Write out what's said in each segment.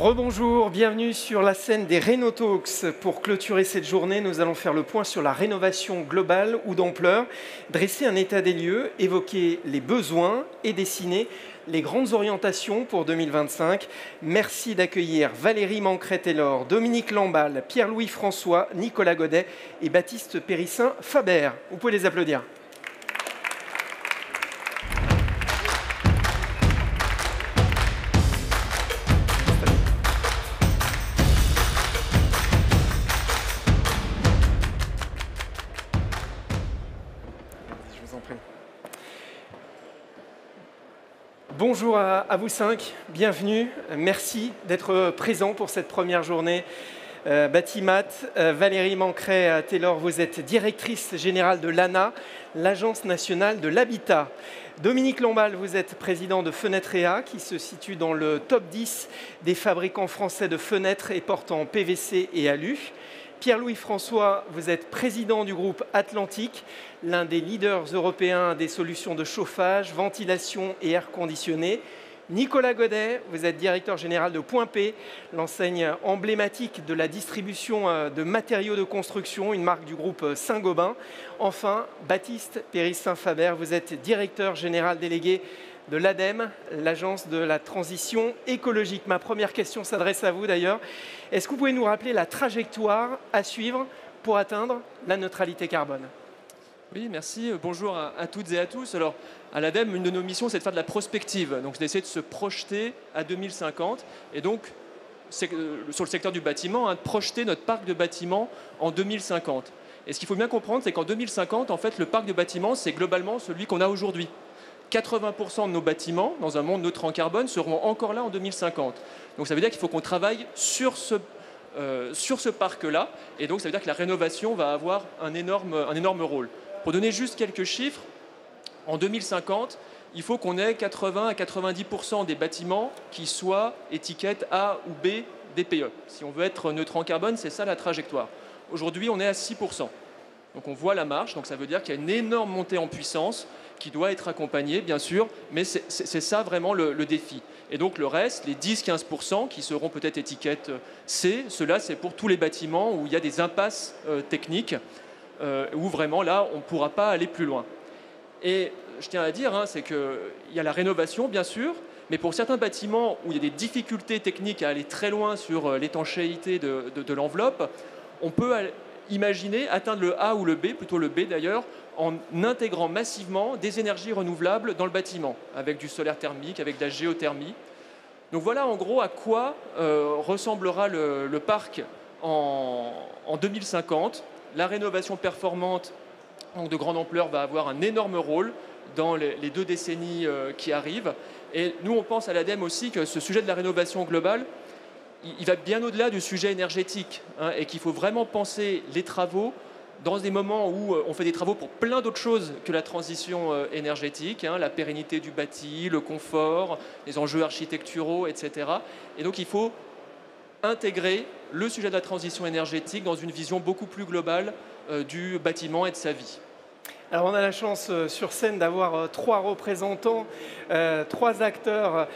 Rebonjour, bienvenue sur la scène des Reno Talks. Pour clôturer cette journée, nous allons faire le point sur la rénovation globale ou d'ampleur, dresser un état des lieux, évoquer les besoins et dessiner les grandes orientations pour 2025. Merci d'accueillir Valérie Mancret-Taylor, Dominique Lamballe, Pierre-Louis François, Nicolas Godet et Baptiste Périssin-Faber. Vous pouvez les applaudir. Bonjour à vous cinq, bienvenue, merci d'être présents pour cette première journée. Batimat, Valérie Mancret-Taylor, vous êtes directrice générale de l'ANA, l'Agence nationale de l'habitat. Dominique Lamballe, vous êtes président de Fenêtre.ea, qui se situe dans le top 10 des fabricants français de fenêtres et portes en PVC et alu. Pierre-Louis François, vous êtes président du groupe Atlantique, l'un des leaders européens des solutions de chauffage, ventilation et air conditionné. Nicolas Godet, vous êtes directeur général de Point P, l'enseigne emblématique de la distribution de matériaux de construction, une marque du groupe Saint-Gobain. Enfin, Baptiste Périssin-Faber, vous êtes directeur général délégué de l'ADEME, l'Agence de la transition écologique. Ma première question s'adresse à vous d'ailleurs. Est-ce que vous pouvez nous rappeler la trajectoire à suivre pour atteindre la neutralité carbone ? Oui, merci. Bonjour à toutes et à tous. Alors, à l'ADEME, une de nos missions, c'est de faire de la prospective. Donc, c'est d'essayer de se projeter à 2050. Et donc, sur le secteur du bâtiment, de projeter notre parc de bâtiments en 2050. Et ce qu'il faut bien comprendre, c'est qu'en 2050, en fait, le parc de bâtiments, c'est globalement celui qu'on a aujourd'hui. 80% de nos bâtiments, dans un monde neutre en carbone, seront encore là en 2050. Donc ça veut dire qu'il faut qu'on travaille sur ce parc-là. Et donc ça veut dire que la rénovation va avoir un énorme rôle. Pour donner juste quelques chiffres, en 2050, il faut qu'on ait 80 à 90% des bâtiments qui soient étiquette A ou B DPE. Si on veut être neutre en carbone, c'est ça la trajectoire. Aujourd'hui, on est à 6%. Donc on voit la marche, donc ça veut dire qu'il y a une énorme montée en puissance qui doit être accompagnée, bien sûr, mais c'est ça vraiment le défi. Et donc le reste, les 10-15% qui seront peut-être étiquette C, cela c'est pour tous les bâtiments où il y a des impasses techniques, où vraiment là on ne pourra pas aller plus loin. Et je tiens à dire, c'est qu'il y a la rénovation, bien sûr, mais pour certains bâtiments où il y a des difficultés techniques à aller très loin sur l'étanchéité de l'enveloppe, on peut imaginer atteindre le A ou le B, plutôt le B d'ailleurs, en intégrant massivement des énergies renouvelables dans le bâtiment, avec du solaire thermique, avec de la géothermie. Donc voilà en gros à quoi ressemblera le parc en 2050. La rénovation performante donc de grande ampleur va avoir un énorme rôle dans les 2 décennies qui arrivent. Et nous, on pense à l'ADEME aussi que ce sujet de la rénovation globale, il va bien au-delà du sujet énergétique et qu'il faut vraiment penser les travaux dans des moments où on fait des travaux pour plein d'autres choses que la transition énergétique, la pérennité du bâti, le confort, les enjeux architecturaux, etc. Et donc il faut intégrer le sujet de la transition énergétique dans une vision beaucoup plus globale du bâtiment et de sa vie. Alors on a la chance sur scène d'avoir 3 représentants, 3 acteurs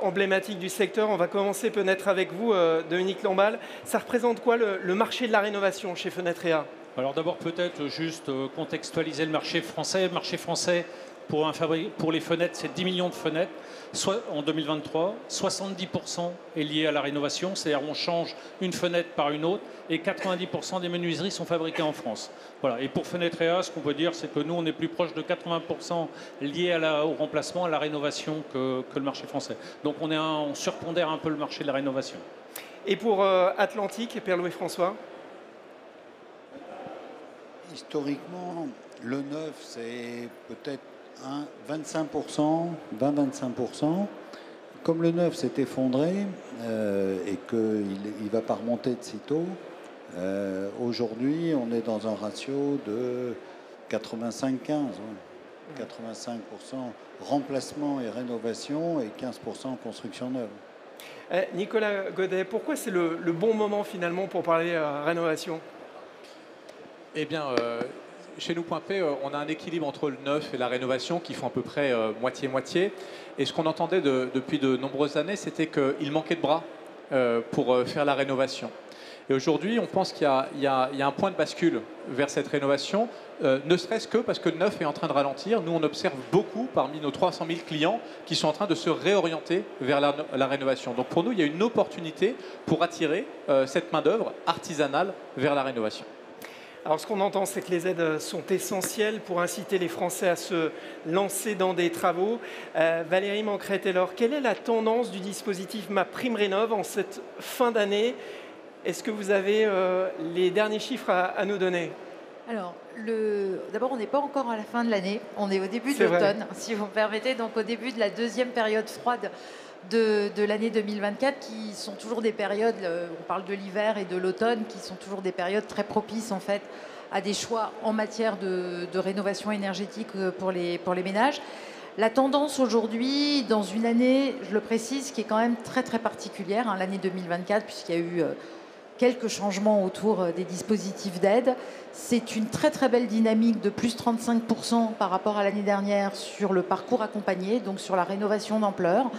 emblématiques du secteur. On va commencer peut-être avec vous, Dominique Lamballe. Ça représente quoi le marché de la rénovation chez Fenêtre.ea ? Alors d'abord peut-être juste contextualiser le marché français. Le marché français pour les fenêtres, c'est 10 millions de fenêtres. Soit en 2023, 70% est lié à la rénovation, c'est-à-dire on change une fenêtre par une autre et 90% des menuiseries sont fabriquées en France. Voilà. Et pour Fenêtre.ea, ce qu'on peut dire, c'est que nous, on est plus proche de 80% lié au remplacement, à la rénovation que le marché français. Donc on surpondère un peu le marché de la rénovation. Et pour Atlantique, Pierre-Louis François ? Historiquement, le neuf, c'est peut-être 25%, 20-25%. Comme le neuf s'est effondré et qu'il ne va pas remonter de sitôt, aujourd'hui, on est dans un ratio de 85-15. 85% remplacement et rénovation et 15% construction neuve. Nicolas Godet, pourquoi c'est le bon moment finalement pour parler rénovation ? Eh bien, chez nous, Point P, on a un équilibre entre le neuf et la rénovation qui font à peu près moitié-moitié. Et ce qu'on entendait depuis de nombreuses années, c'était qu'il manquait de bras pour faire la rénovation. Et aujourd'hui, on pense qu'il y a un point de bascule vers cette rénovation, ne serait-ce que parce que le neuf est en train de ralentir. Nous, on observe beaucoup parmi nos 300 000 clients qui sont en train de se réorienter vers la rénovation. Donc pour nous, il y a une opportunité pour attirer cette main-d'œuvre artisanale vers la rénovation. Alors ce qu'on entend, c'est que les aides sont essentielles pour inciter les Français à se lancer dans des travaux. Valérie Mancret-Taylor, quelle est la tendance du dispositif MaPrimeRénov' en cette fin d'année? Est-ce que vous avez les derniers chiffres à nous donner? Alors, d'abord, on n'est pas encore à la fin de l'année, on est au début de l'automne, si vous me permettez, donc au début de la deuxième période froide de l'année 2024, qui sont toujours des périodes, on parle de l'hiver et de l'automne, qui sont toujours des périodes très propices en fait à des choix en matière de rénovation énergétique pour les ménages. La tendance aujourd'hui, dans une année, je le précise, qui est quand même très très particulière, hein, l'année 2024, puisqu'il y a eu quelques changements autour des dispositifs d'aide. C'est une très très belle dynamique de plus 35% par rapport à l'année dernière sur le parcours accompagné, donc sur la rénovation d'ampleur.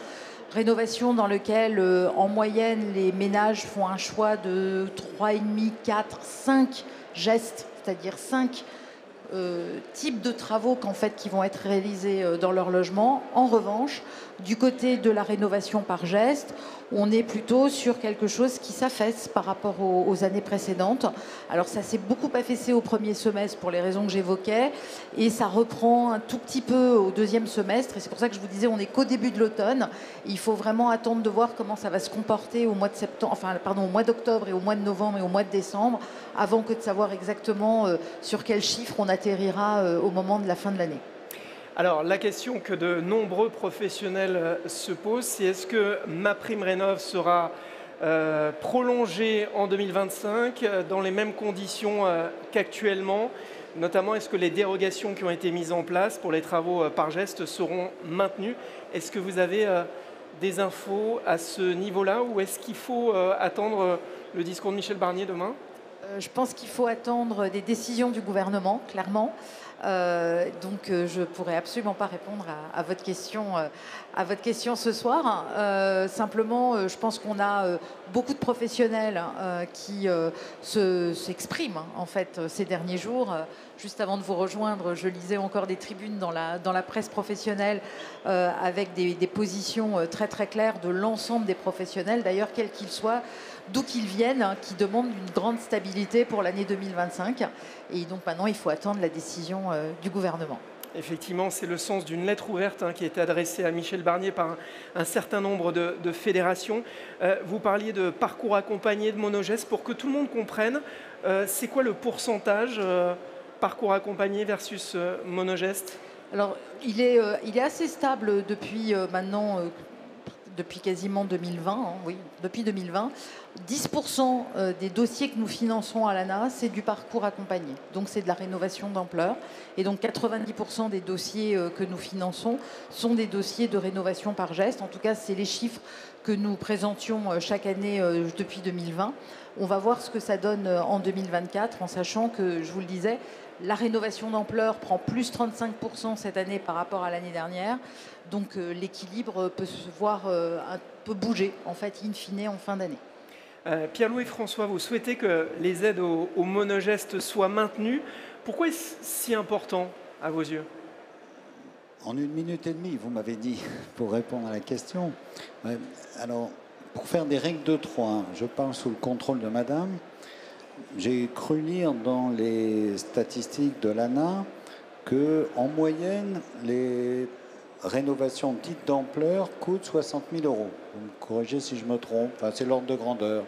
Rénovation dans laquelle, en moyenne, les ménages font un choix de 3,5, 4, 5 gestes, c'est-à-dire 5 types de travaux qui vont être réalisés dans leur logement. En revanche, du côté de la rénovation par geste, on est plutôt sur quelque chose qui s'affaisse par rapport aux années précédentes. Alors ça s'est beaucoup affaissé au premier semestre pour les raisons que j'évoquais, et ça reprend un tout petit peu au deuxième semestre, et c'est pour ça que je vous disais on n'est qu'au début de l'automne. Il faut vraiment attendre de voir comment ça va se comporter au mois de septembre, au mois d'octobre et au mois de novembre et au mois de décembre, avant que de savoir exactement sur quel chiffre on atterrira au moment de la fin de l'année. Alors, la question que de nombreux professionnels se posent, c'est est-ce que MaPrimeRénov' sera prolongée en 2025 dans les mêmes conditions qu'actuellement? Notamment, est-ce que les dérogations qui ont été mises en place pour les travaux par geste seront maintenues? Est-ce que vous avez des infos à ce niveau-là, ou est-ce qu'il faut attendre le discours de Michel Barnier demain? Je pense qu'il faut attendre des décisions du gouvernement, clairement. Donc je ne pourrais absolument pas répondre à votre question ce soir. Simplement, je pense qu'on a beaucoup de professionnels qui s'expriment en fait ces derniers jours. Juste avant de vous rejoindre, je lisais encore des tribunes dans la presse professionnelle avec des positions très très claires de l'ensemble des professionnels, d'ailleurs quels qu'ils soient, d'où qu'ils viennent, qui demandent une grande stabilité pour l'année 2025. Et donc maintenant, il faut attendre la décision du gouvernement. Effectivement, c'est le sens d'une lettre ouverte qui a été adressée à Michel Barnier par un certain nombre de fédérations. Vous parliez de parcours accompagné, de monogeste. Pour que tout le monde comprenne, c'est quoi le pourcentage parcours accompagné versus monogeste? Alors, il est assez stable depuis maintenant... depuis quasiment 2020, oui, depuis 2020, 10% des dossiers que nous finançons à l'ANA, c'est du parcours accompagné. Donc c'est de la rénovation d'ampleur. Et donc 90% des dossiers que nous finançons sont des dossiers de rénovation par geste. En tout cas, c'est les chiffres que nous présentions chaque année depuis 2020. On va voir ce que ça donne en 2024, en sachant que, je vous le disais, la rénovation d'ampleur prend plus 35% cette année par rapport à l'année dernière. Donc l'équilibre peut se voir un peu bouger, en fait, in fine, en fin d'année. Pierre-Louis François, vous souhaitez que les aides aux monogestes soient maintenues. Pourquoi est-ce si important à vos yeux? En 1 minute et demie, vous m'avez dit, pour répondre à la question. Alors, pour faire des règles de 3, je parle sous le contrôle de madame. J'ai cru lire dans les statistiques de l'ANA qu'en moyenne, les rénovations dites d'ampleur coûtent 60 000 €. Vous me corrigez si je me trompe, enfin, c'est l'ordre de grandeur.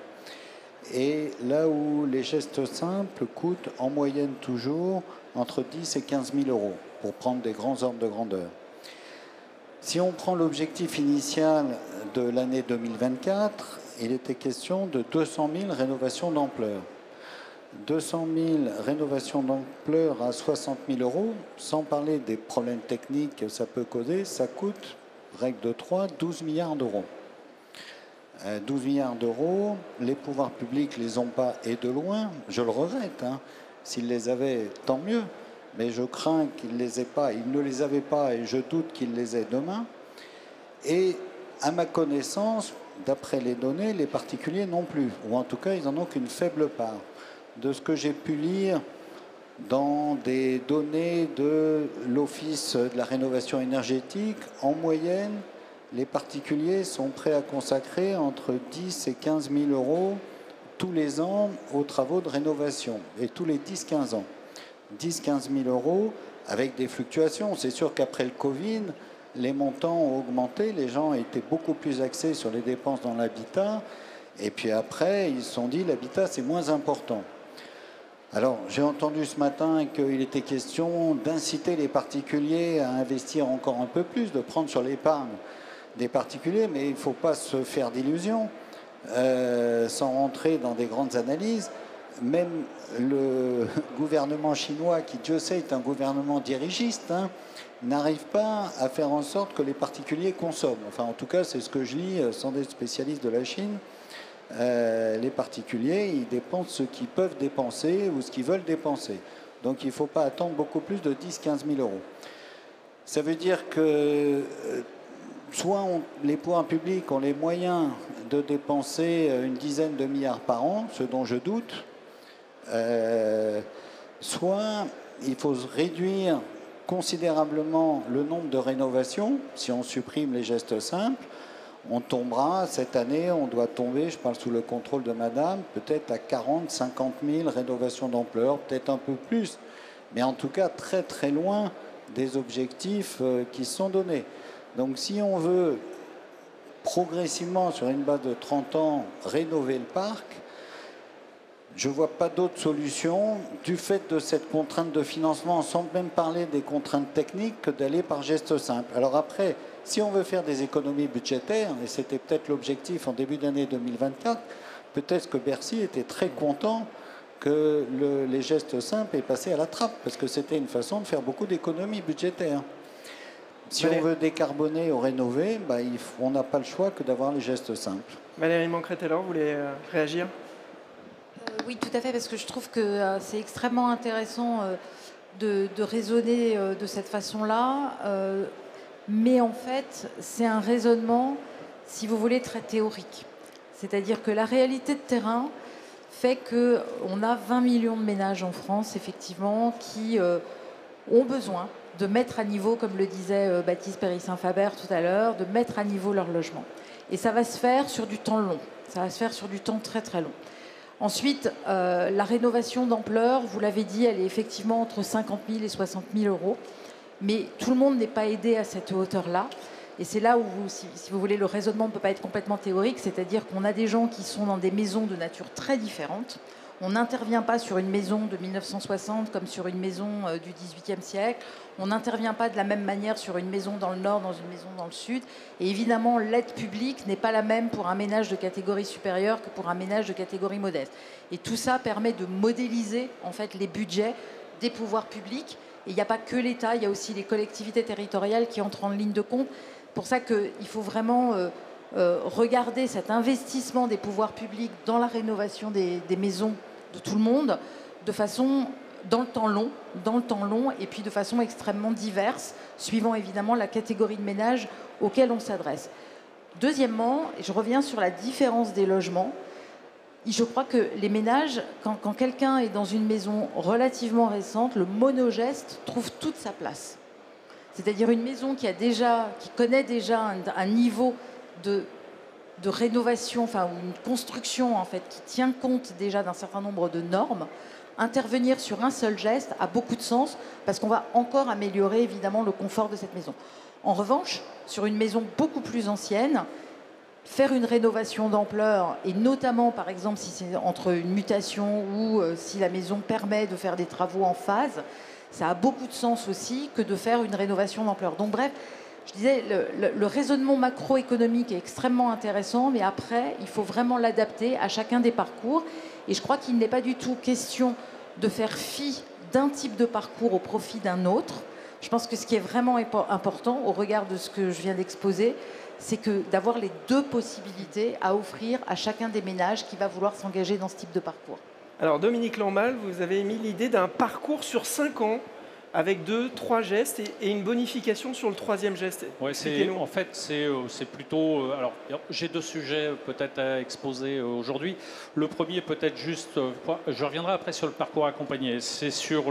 Et là où les gestes simples coûtent en moyenne toujours entre 10 et 15 000 €, pour prendre des grands ordres de grandeur. Si on prend l'objectif initial de l'année 2024, il était question de 200 000 rénovations d'ampleur. 200 000 rénovations d'ampleur à 60 000 €, sans parler des problèmes techniques que ça peut causer, ça coûte, règle de 3, 12 milliards d'euros. 12 milliards d'euros, les pouvoirs publics ne les ont pas, et de loin, je le regrette. S'ils les avaient, tant mieux, mais je crains qu'ils ne les aient pas. Ils ne les avaient pas et je doute qu'ils les aient demain. Et à ma connaissance, d'après les données, les particuliers non plus, ou en tout cas, ils n'en ont qu'une faible part. De ce que j'ai pu lire dans des données de l'Office de la rénovation énergétique, en moyenne, les particuliers sont prêts à consacrer entre 10 et 15 000 euros tous les ans aux travaux de rénovation, et tous les 10-15 ans. 10-15 000 euros avec des fluctuations. C'est sûr qu'après le Covid, les montants ont augmenté, les gens étaient beaucoup plus axés sur les dépenses dans l'habitat, et puis après, ils se sont dit l'habitat, c'est moins important. Alors, j'ai entendu ce matin qu'il était question d'inciter les particuliers à investir encore un peu plus, de prendre sur l'épargne des particuliers, mais il ne faut pas se faire d'illusions, sans rentrer dans des grandes analyses. Même le gouvernement chinois, qui Dieu sait est un gouvernement dirigiste, n'arrive pas à faire en sorte que les particuliers consomment. Enfin, en tout cas, c'est ce que je lis sans être spécialiste de la Chine. Les particuliers, ils dépensent ce qu'ils peuvent dépenser ou ce qu'ils veulent dépenser. Donc, il ne faut pas attendre beaucoup plus de 10-15 000 euros. Ça veut dire que soit les pouvoirs publics ont les moyens de dépenser une dizaine de milliards par an, ce dont je doute, soit il faut réduire considérablement le nombre de rénovations. Si on supprime les gestes simples, on tombera, cette année, on doit tomber, je parle sous le contrôle de madame, peut-être à 40, 50 000 rénovations d'ampleur, peut-être un peu plus, mais en tout cas très très loin des objectifs qui sont donnés. Donc si on veut progressivement, sur une base de 30 ans, rénover le parc, je ne vois pas d'autre solution du fait de cette contrainte de financement, sans même parler des contraintes techniques, que d'aller par geste simple. Alors après, si on veut faire des économies budgétaires, et c'était peut-être l'objectif en début d'année 2024, peut-être que Bercy était très content que les gestes simples aient passé à la trappe, parce que c'était une façon de faire beaucoup d'économies budgétaires. Si on veut décarboner ou rénover, on n'a pas le choix que d'avoir les gestes simples. Valérie Mancret-Taylor, vous voulez réagir ? Oui, tout à fait, parce que je trouve que c'est extrêmement intéressant de raisonner de cette façon-là. Mais en fait, c'est un raisonnement, si vous voulez, très théorique. C'est-à-dire que la réalité de terrain fait qu'on a 20 millions de ménages en France, effectivement, qui ont besoin de mettre à niveau, comme le disait Baptiste Périssin-Faber tout à l'heure, de mettre à niveau leur logement. Et ça va se faire sur du temps long. Ça va se faire sur du temps très très long. Ensuite, la rénovation d'ampleur, vous l'avez dit, elle est effectivement entre 50 000 et 60 000 euros. Mais tout le monde n'est pas aidé à cette hauteur-là. Et c'est là où, si vous voulez, le raisonnement ne peut pas être complètement théorique, c'est-à-dire qu'on a des gens qui sont dans des maisons de nature très différente. On n'intervient pas sur une maison de 1960 comme sur une maison du XVIIIe siècle. On n'intervient pas de la même manière sur une maison dans le nord, dans une maison dans le sud. Et évidemment, l'aide publique n'est pas la même pour un ménage de catégorie supérieure que pour un ménage de catégorie modeste. Et tout ça permet de modéliser en fait les budgets des pouvoirs publics. Et il n'y a pas que l'État, il y a aussi les collectivités territoriales qui entrent en ligne de compte. C'est pour ça qu'il faut vraiment regarder cet investissement des pouvoirs publics dans la rénovation des maisons de tout le monde de façon dans le temps long et puis de façon extrêmement diverse, suivant évidemment la catégorie de ménage auquel on s'adresse. Deuxièmement, et je reviens sur la différence des logements, je crois que les ménages, quand quelqu'un est dans une maison relativement récente, le monogeste trouve toute sa place. C'est-à-dire une maison qui connaît déjà un niveau de rénovation, enfin une construction en fait qui tient compte déjà d'un certain nombre de normes. Intervenir sur un seul geste a beaucoup de sens parce qu'on va encore améliorer évidemment le confort de cette maison. En revanche, sur une maison beaucoup plus ancienne, faire une rénovation d'ampleur, et notamment par exemple si c'est entre une mutation ou si la maison permet de faire des travaux en phase, ça a beaucoup de sens aussi que de faire une rénovation d'ampleur. Donc bref, je disais, le raisonnement macroéconomique est extrêmement intéressant, mais après, il faut vraiment l'adapter à chacun des parcours. Et je crois qu'il n'est pas du tout question de faire fi d'un type de parcours au profit d'un autre. Je pense que ce qui est vraiment important, au regard de ce que je viens d'exposer, c'est d'avoir les deux possibilités à offrir à chacun des ménages qui va vouloir s'engager dans ce type de parcours. Alors Dominique Lamballe, vous avez émis l'idée d'un parcours sur 5 ans avec 2, 3 gestes et une bonification sur le 3e geste. Ouais, en fait, c'est plutôt... alors, j'ai 2 sujets peut-être à exposer aujourd'hui. Le premier, peut-être juste... je reviendrai après sur le parcours accompagné. C'est sur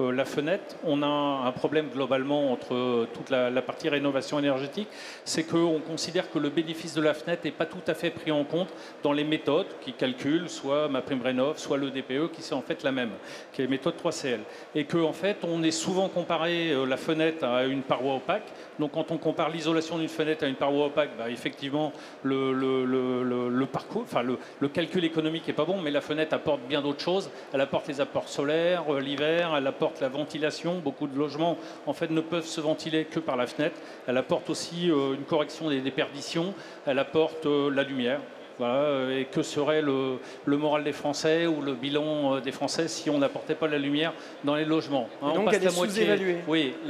la fenêtre. On a un problème globalement entre toute la partie rénovation énergétique. C'est qu'on considère que le bénéfice de la fenêtre n'est pas tout à fait pris en compte dans les méthodes qui calculent soit MaPrimeRénov', soit le DPE, qui c'est en fait la même, qui est la méthode 3CL. Et qu'en fait, on est souvent comparé la fenêtre à une paroi opaque. Donc quand on compare l'isolation d'une fenêtre à une paroi opaque, effectivement, le parcours, enfin, le calcul économique n'est pas bon, mais la fenêtre apporte bien d'autres choses. Elle apporte les apports solaires l'hiver, elle apporte la ventilation. Beaucoup de logements, en fait, ne peuvent se ventiler que par la fenêtre. Elle apporte aussi une correction des déperditions. Elle apporte la lumière. Voilà, et que serait le moral des Français ou le bilan des Français si on n'apportait pas la lumière dans les logements, hein, donc on passe la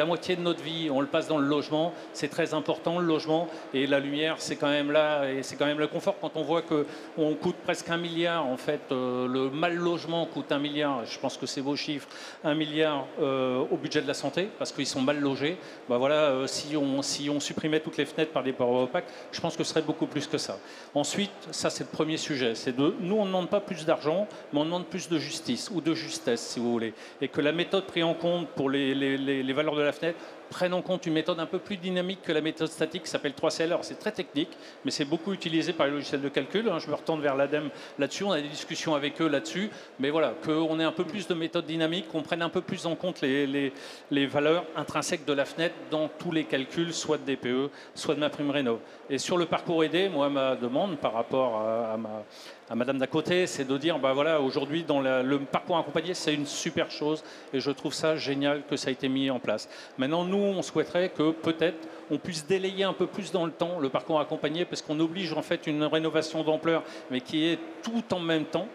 moitié de notre vie, on le passe dans le logement. C'est très important, le logement, et la lumière, c'est quand même là, et c'est quand même le confort. Quand on voit qu'on coûte presque 1 milliard, en fait, le mal logement coûte 1 milliard, je pense que c'est vos chiffres, 1 milliard au budget de la santé, parce qu'ils sont mal logés. Voilà, si on supprimait toutes les fenêtres par des parois opaques, je pense que ce serait beaucoup plus que ça. Ensuite, ça, c'est le premier sujet. Nous, on ne demande pas plus d'argent, mais on demande plus de justice, ou de justesse, si vous voulez. Et que la méthode prise en compte pour les valeurs de la fenêtre prennent en compte une méthode un peu plus dynamique que la méthode statique qui s'appelle 3CL. Alors, c'est très technique, mais c'est beaucoup utilisé par les logiciels de calcul. Je me retourne vers l'ADEME là-dessus. On a des discussions avec eux là-dessus. Mais voilà, qu'on ait un peu plus de méthode dynamique, qu'on prenne un peu plus en compte les valeurs intrinsèques de la fenêtre dans tous les calculs, soit de DPE, soit de MaPrimeRénov'. Et sur le parcours aidé, moi, ma demande par rapport à madame d'à côté, c'est de dire, voilà, aujourd'hui, dans le parcours accompagné, c'est une super chose et je trouve ça génial que ça ait été mis en place. Maintenant, nous, on souhaiterait que peut-être on puisse délayer un peu plus dans le temps le parcours accompagné, parce qu'on oblige en fait une rénovation d'ampleur, mais qui est tout en même temps.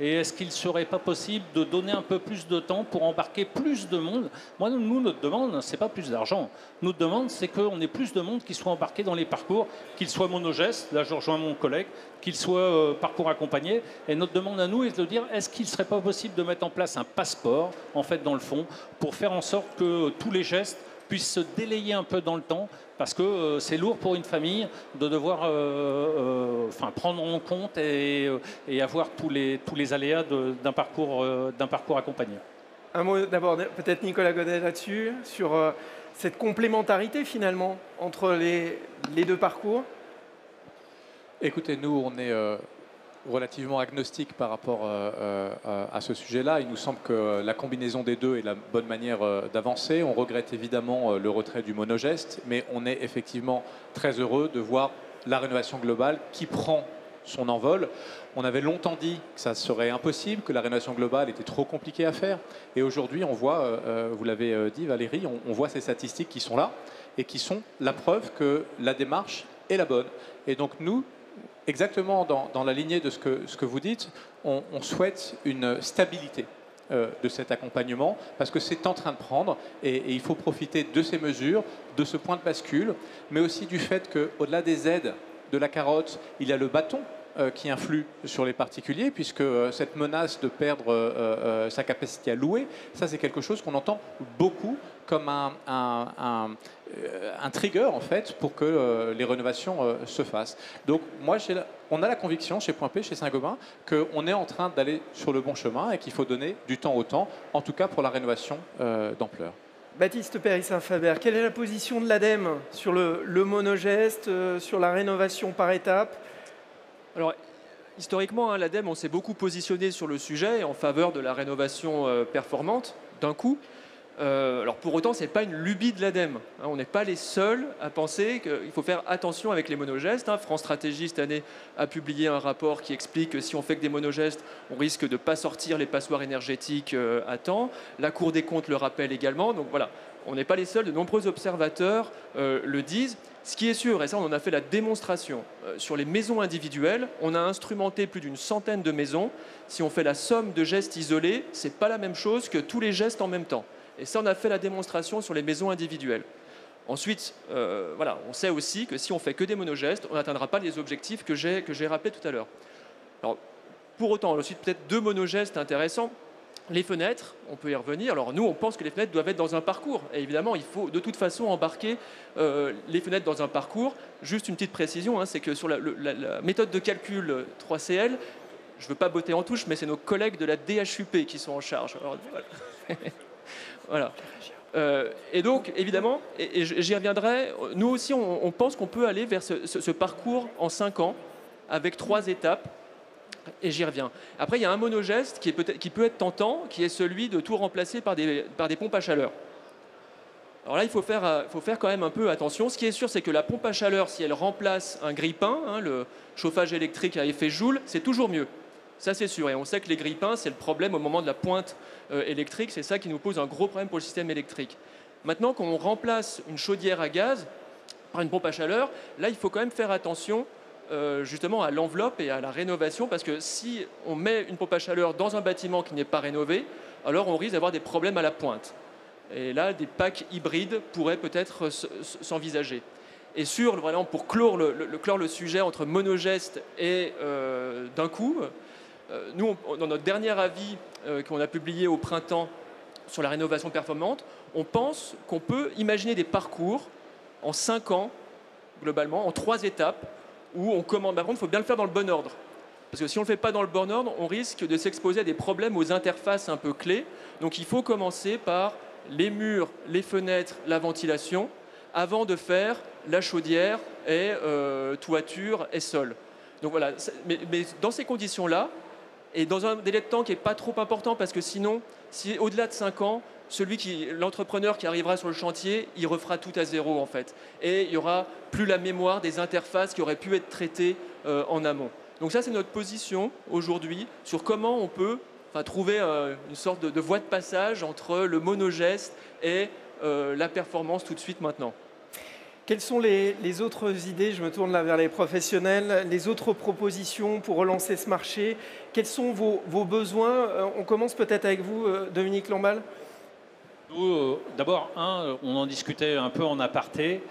Et est-ce qu'il ne serait pas possible de donner un peu plus de temps pour embarquer plus de monde? Moi, nous, notre demande, ce n'est pas plus d'argent. Notre demande, c'est qu'on ait plus de monde qui soit embarqué dans les parcours, qu'il soit monogeste, là je rejoins mon collègue, qu'il soit parcours accompagné. Et notre demande à nous est de dire, est-ce qu'il ne serait pas possible de mettre en place un passeport, en fait, dans le fond, pour faire en sorte que tous les gestes puissent se délayer un peu dans le temps, parce que c'est lourd pour une famille de devoir prendre en compte et avoir tous les aléas d'un parcours accompagné. Un mot d'abord, peut-être Nicolas Godet là-dessus, sur cette complémentarité finalement entre les 2 parcours. Écoutez, nous, on est relativement agnostique par rapport à ce sujet-là. Il nous semble que la combinaison des 2 est la bonne manière d'avancer. On regrette évidemment le retrait du monogeste, mais on est effectivement très heureux de voir la rénovation globale qui prend son envol. On avait longtemps dit que ça serait impossible, que la rénovation globale était trop compliquée à faire. Et aujourd'hui, on voit, vous l'avez dit Valérie, on voit ces statistiques qui sont là et qui sont la preuve que la démarche est la bonne. Et donc nous, exactement dans la lignée de ce que vous dites, on souhaite une stabilité de cet accompagnement, parce que c'est en train de prendre, et il faut profiter de ces mesures, de ce point de bascule, mais aussi du fait qu'au-delà des aides, de la carotte, il y a le bâton qui influe sur les particuliers, puisque cette menace de perdre sa capacité à louer, ça c'est quelque chose qu'on entend beaucoup comme un trigger en fait pour que les rénovations se fassent. Donc moi, on a la conviction chez Point P, chez Saint-Gobain, qu'on est en train d'aller sur le bon chemin et qu'il faut donner du temps au temps, en tout cas pour la rénovation d'ampleur. Baptiste Péry-Saint-Faber, quelle est la position de l'ADEME sur le monogeste, sur la rénovation par étapes? Alors, historiquement, l'ADEME, on s'est beaucoup positionné sur le sujet en faveur de la rénovation performante d'un coup. Alors pour autant, ce n'est pas une lubie de l'ADEME. On n'est pas les seuls à penser qu'il faut faire attention avec les monogestes. France Stratégie, cette année, a publié un rapport qui explique que si on fait que des monogestes, on risque de ne pas sortir les passoires énergétiques à temps. La Cour des comptes le rappelle également. Donc voilà, on n'est pas les seuls. De nombreux observateurs le disent. Ce qui est sûr, et ça on en a fait la démonstration, sur les maisons individuelles, on a instrumenté plus d'une centaine de maisons. Si on fait la somme de gestes isolés, ce n'est pas la même chose que tous les gestes en même temps. Et ça, on a fait la démonstration sur les maisons individuelles. Ensuite, voilà, on sait aussi que si on fait que des monogestes, on n'atteindra pas les objectifs que j'ai rappelés tout à l'heure. Alors, pour autant, ensuite, peut-être 2 monogestes intéressants. Les fenêtres, on peut y revenir. Alors nous, on pense que les fenêtres doivent être dans un parcours. Et évidemment, il faut de toute façon embarquer les fenêtres dans un parcours. Juste une petite précision, hein, c'est que sur la méthode de calcul 3CL, je ne veux pas botter en touche, mais c'est nos collègues de la DHUP qui sont en charge. Alors, voilà. Et donc, évidemment, et j'y reviendrai, nous aussi, on pense qu'on peut aller vers ce parcours en 5 ans, avec 3 étapes. Et j'y reviens. Après, il y a un monogeste qui peut être tentant, qui est celui de tout remplacer par des pompes à chaleur. Alors là, il faut faire quand même un peu attention. Ce qui est sûr, c'est que la pompe à chaleur, si elle remplace un grille-pain, hein, le chauffage électrique à effet Joule, c'est toujours mieux. Ça, c'est sûr. Et on sait que les grille-pains, c'est le problème au moment de la pointe électrique. C'est ça qui nous pose un gros problème pour le système électrique. Maintenant, quand on remplace une chaudière à gaz par une pompe à chaleur, là, il faut quand même faire attention justement à l'enveloppe et à la rénovation, parce que si on met une pompe à chaleur dans un bâtiment qui n'est pas rénové, alors on risque d'avoir des problèmes à la pointe. Et là, des packs hybrides pourraient peut-être s'envisager. Et vraiment, pour clore le sujet entre monogeste et d'un coup, nous, dans notre dernier avis qu'on a publié au printemps sur la rénovation performante, on pense qu'on peut imaginer des parcours en 5 ans, globalement, en 3 étapes, où on commande. Par contre, il faut bien le faire dans le bon ordre. Parce que si on ne le fait pas dans le bon ordre, on risque de s'exposer à des problèmes aux interfaces un peu clés. Donc il faut commencer par les murs, les fenêtres, la ventilation, avant de faire la chaudière et toiture et sol. Donc voilà, mais dans ces conditions-là, et dans un délai de temps qui n'est pas trop important, parce que sinon, si au-delà de 5 ans, l'entrepreneur qui arrivera sur le chantier, il refera tout à zéro en fait. Et il n'y aura plus la mémoire des interfaces qui auraient pu être traitées en amont. Donc ça, c'est notre position aujourd'hui sur comment on peut trouver une sorte de voie de passage entre le monogeste et la performance tout de suite maintenant. Quelles sont les autres idées, je me tourne là vers les professionnels, les autres propositions pour relancer ce marché? Quels sont vos besoins? On commence peut-être avec vous, Dominique Lamballe. D'abord, on en discutait un peu en aparté.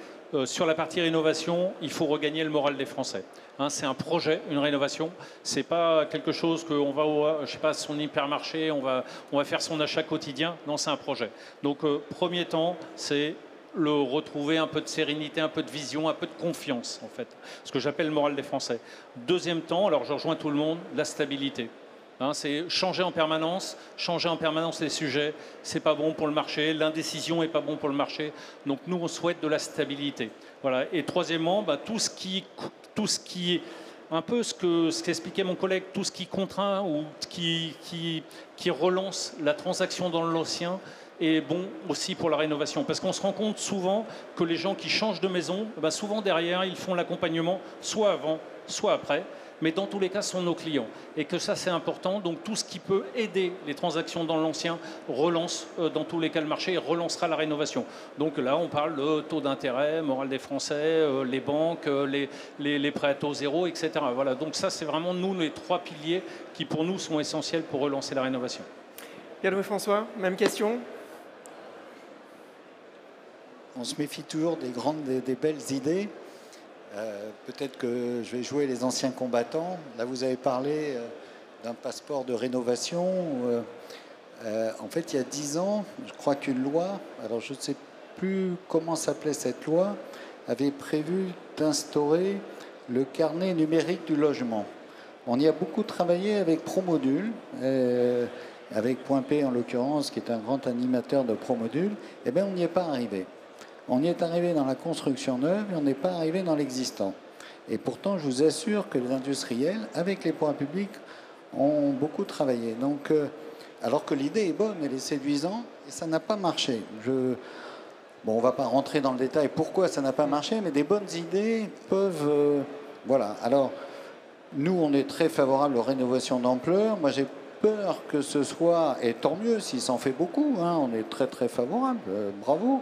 Sur la partie rénovation, il faut regagner le moral des Français. C'est un projet, une rénovation. Ce n'est pas quelque chose qu'on va je sais pas, son hypermarché, on va faire son achat quotidien. Non, c'est un projet. Donc, premier temps, c'est retrouver un peu de sérénité, un peu de vision, un peu de confiance, en fait. Ce que j'appelle le moral des Français. Deuxième temps, alors je rejoins tout le monde, la stabilité. C'est changer en permanence les sujets, c'est pas bon pour le marché, l'indécision est pas bon pour le marché, donc nous on souhaite de la stabilité. Voilà. Et troisièmement, tout ce qui un peu ce qu'expliquait mon collègue, tout ce qui contraint ou qui relance la transaction dans l'ancien est bon aussi pour la rénovation, parce qu'on se rend compte souvent que les gens qui changent de maison, souvent derrière ils font l'accompagnement soit avant, soit après. Mais dans tous les cas, ce sont nos clients. Et que ça, c'est important. Donc, tout ce qui peut aider les transactions dans l'ancien relance, dans tous les cas, le marché et relancera la rénovation. Donc là, on parle de taux d'intérêt, morale des Français, les banques, les prêts à taux zéro, etc. Voilà. Donc ça, c'est vraiment, nous, les 3 piliers qui, pour nous, sont essentiels pour relancer la rénovation. Pierre-Louis François, même question. On se méfie toujours des belles idées. Peut-être que je vais jouer les anciens combattants. Là, vous avez parlé d'un passeport de rénovation. En fait, il y a 10 ans, je crois qu'une loi, alors je ne sais plus comment s'appelait cette loi, avait prévu d'instaurer le carnet numérique du logement. On y a beaucoup travaillé avec Promodule, avec Point P en l'occurrence, qui est un grand animateur de Promodule. Eh bien, on n'y est pas arrivé. On y est arrivé dans la construction neuve et on n'est pas arrivé dans l'existant. Et pourtant, je vous assure que les industriels, avec les points publics, ont beaucoup travaillé. Donc, alors que l'idée est bonne, elle est séduisante, et ça n'a pas marché. Bon, on ne va pas rentrer dans le détail pourquoi ça n'a pas marché, mais des bonnes idées peuvent... voilà. Alors, nous, on est très favorable aux rénovations d'ampleur. Moi, j'ai peur que ce soit, et tant mieux s'il s'en fait beaucoup, on est très très favorable, bravo.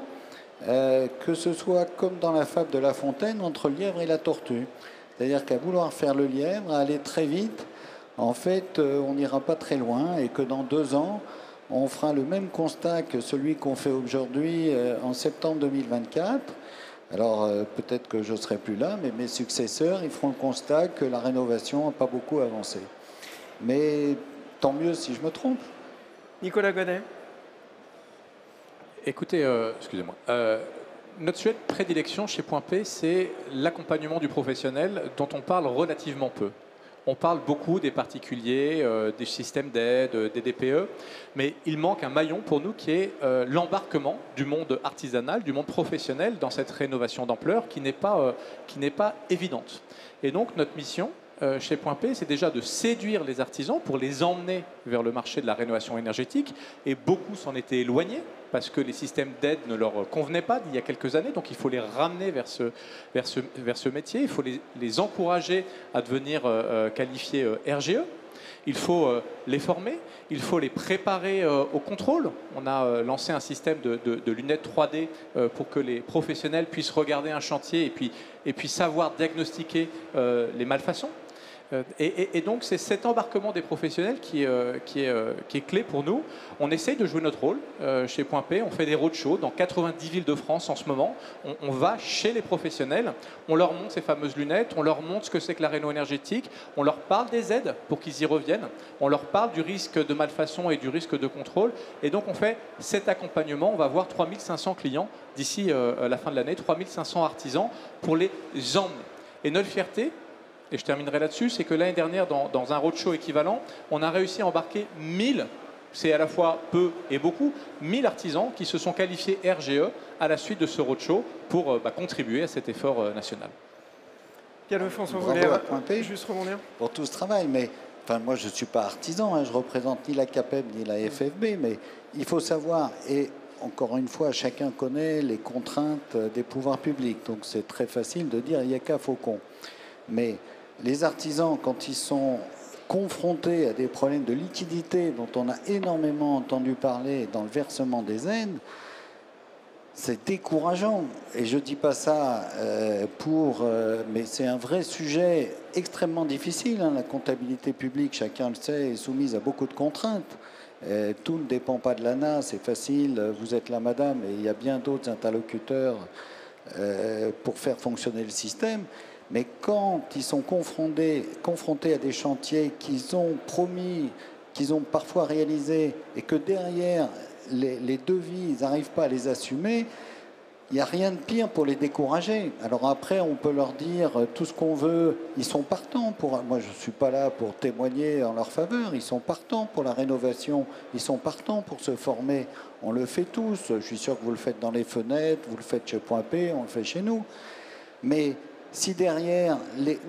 Que ce soit comme dans la fable de La Fontaine, entre le lièvre et la tortue. C'est-à-dire qu'à vouloir faire le lièvre, à aller très vite, en fait, on n'ira pas très loin et que dans 2 ans, on fera le même constat que celui qu'on fait aujourd'hui en septembre 2024. Alors, peut-être que je ne serai plus là, mais mes successeurs, ils feront le constat que la rénovation n'a pas beaucoup avancé. Mais tant mieux si je me trompe. Nicolas Godet. Écoutez, excusez-moi. Notre sujet de prédilection chez Point P, c'est l'accompagnement du professionnel dont on parle relativement peu. On parle beaucoup des particuliers, des systèmes d'aide, des DPE, mais il manque un maillon pour nous qui est l'embarquement du monde artisanal, du monde professionnel dans cette rénovation d'ampleur qui n'est pas évidente. Et donc notre mission chez Point P, c'est déjà de séduire les artisans pour les emmener vers le marché de la rénovation énergétique. Et beaucoup s'en étaient éloignés parce que les systèmes d'aide ne leur convenaient pas d'il y a quelques années. Donc il faut les ramener vers ce métier. Il faut les encourager à devenir qualifiés RGE. Il faut les former, il faut les préparer au contrôle. On a lancé un système de lunettes 3D pour que les professionnels puissent regarder un chantier et puis savoir diagnostiquer les malfaçons. Et donc, c'est cet embarquement des professionnels qui est clé pour nous. On essaye de jouer notre rôle chez Point P. On fait des roadshows dans 90 villes de France en ce moment. On va chez les professionnels, on leur montre ces fameuses lunettes, on leur montre ce que c'est que la réno énergétique, on leur parle des aides pour qu'ils y reviennent, on leur parle du risque de malfaçon et du risque de contrôle. Et donc, on fait cet accompagnement. On va avoir 3500 clients d'ici la fin de l'année, 3500 artisans pour les emmener. Et notre fierté, et je terminerai là-dessus, c'est que l'année dernière, dans un roadshow équivalent, on a réussi à embarquer 1000, c'est à la fois peu et beaucoup, 1000 artisans qui se sont qualifiés RGE à la suite de ce roadshow pour contribuer à cet effort national. Pierre-François voulait juste rebondir pour tout ce travail, mais enfin, moi je ne suis pas artisan, je ne représente ni la CAPEB ni la FFB, mais il faut savoir, et encore une fois, chacun connaît les contraintes des pouvoirs publics, donc c'est très facile de dire il n'y a qu'à Faucon. Mais les artisans, quand ils sont confrontés à des problèmes de liquidité dont on a énormément entendu parler dans le versement des aides, c'est décourageant. Et je ne dis pas ça mais c'est un vrai sujet extrêmement difficile. La comptabilité publique, chacun le sait, est soumise à beaucoup de contraintes. Tout ne dépend pas de l'ANA, c'est facile, vous êtes la madame, et il y a bien d'autres interlocuteurs pour faire fonctionner le système. Mais quand ils sont confrontés à des chantiers qu'ils ont promis, qu'ils ont parfois réalisés, et que derrière, les devis, ils n'arrivent pas à les assumer, il n'y a rien de pire pour les décourager. Alors après, on peut leur dire tout ce qu'on veut. Ils sont partants pour... Moi, je ne suis pas là pour témoigner en leur faveur. Ils sont partants pour la rénovation. Ils sont partants pour se former. On le fait tous. Je suis sûr que vous le faites dans les fenêtres, vous le faites chez Point P, on le fait chez nous. Mais si derrière,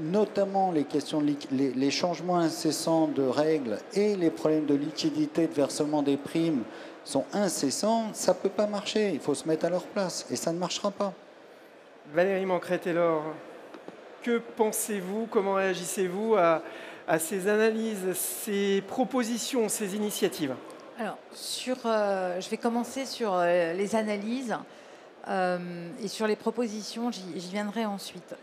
notamment les questions, les changements incessants de règles et les problèmes de liquidité, de versement des primes sont incessants, ça ne peut pas marcher. Il faut se mettre à leur place et ça ne marchera pas. Valérie Mancret-Taylor, que pensez-vous, comment réagissez-vous à ces analyses, ces propositions, ces initiatives? Alors, je vais commencer sur les analyses. Et sur les propositions, j'y viendrai ensuite.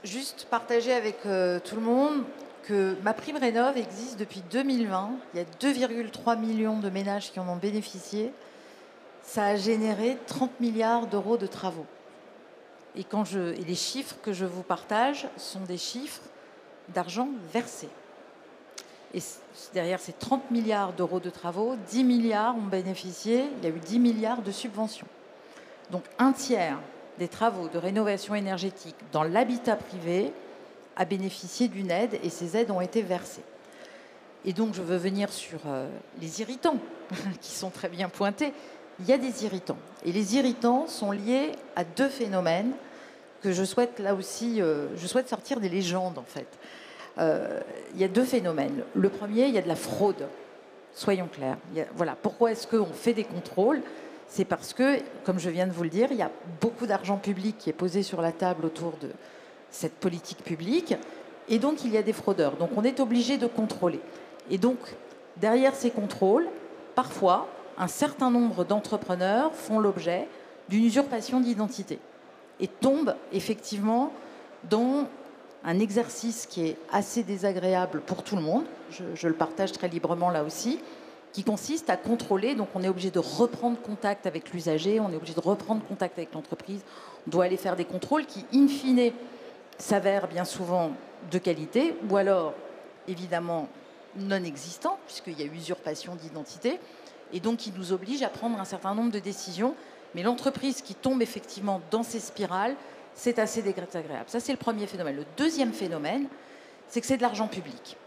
Juste partager avec tout le monde que MaPrimeRénov' existe depuis 2020. Il y a 2,3 millions de ménages qui en ont bénéficié. Ça a généré 30 milliards d'euros de travaux. Et les chiffres que je vous partage sont des chiffres d'argent versé. Et derrière ces 30 milliards d'euros de travaux, 10 milliards ont bénéficié, il y a eu 10 milliards de subventions. Donc un tiers des travaux de rénovation énergétique dans l'habitat privé a bénéficié d'une aide et ces aides ont été versées. Et donc je veux venir sur les irritants qui sont très bien pointés. Il y a des irritants. Et les irritants sont liés à deux phénomènes que je souhaite là aussi, je souhaite sortir des légendes en fait. Il y a deux phénomènes. Le premier, il y a de la fraude. Soyons clairs. Voilà. Pourquoi est-ce qu'on fait des contrôles? C'est parce que, comme je viens de vous le dire, il y a beaucoup d'argent public qui est posé sur la table autour de cette politique publique. Et donc, il y a des fraudeurs. Donc, on est obligé de contrôler. Et donc, derrière ces contrôles, parfois, un certain nombre d'entrepreneurs font l'objet d'une usurpation d'identité et tombent effectivement dans un exercice qui est assez désagréable pour tout le monde, je le partage très librement là aussi, qui consiste à contrôler. Donc on est obligé de reprendre contact avec l'usager, on est obligé de reprendre contact avec l'entreprise, on doit aller faire des contrôles qui, in fine, s'avèrent bien souvent de qualité, ou alors, évidemment, non existant, puisqu'il y a usurpation d'identité, et donc qui nous oblige à prendre un certain nombre de décisions. Mais l'entreprise qui tombe effectivement dans ces spirales, c'est assez désagréable. Ça, c'est le premier phénomène. Le deuxième phénomène, c'est que c'est de l'argent public.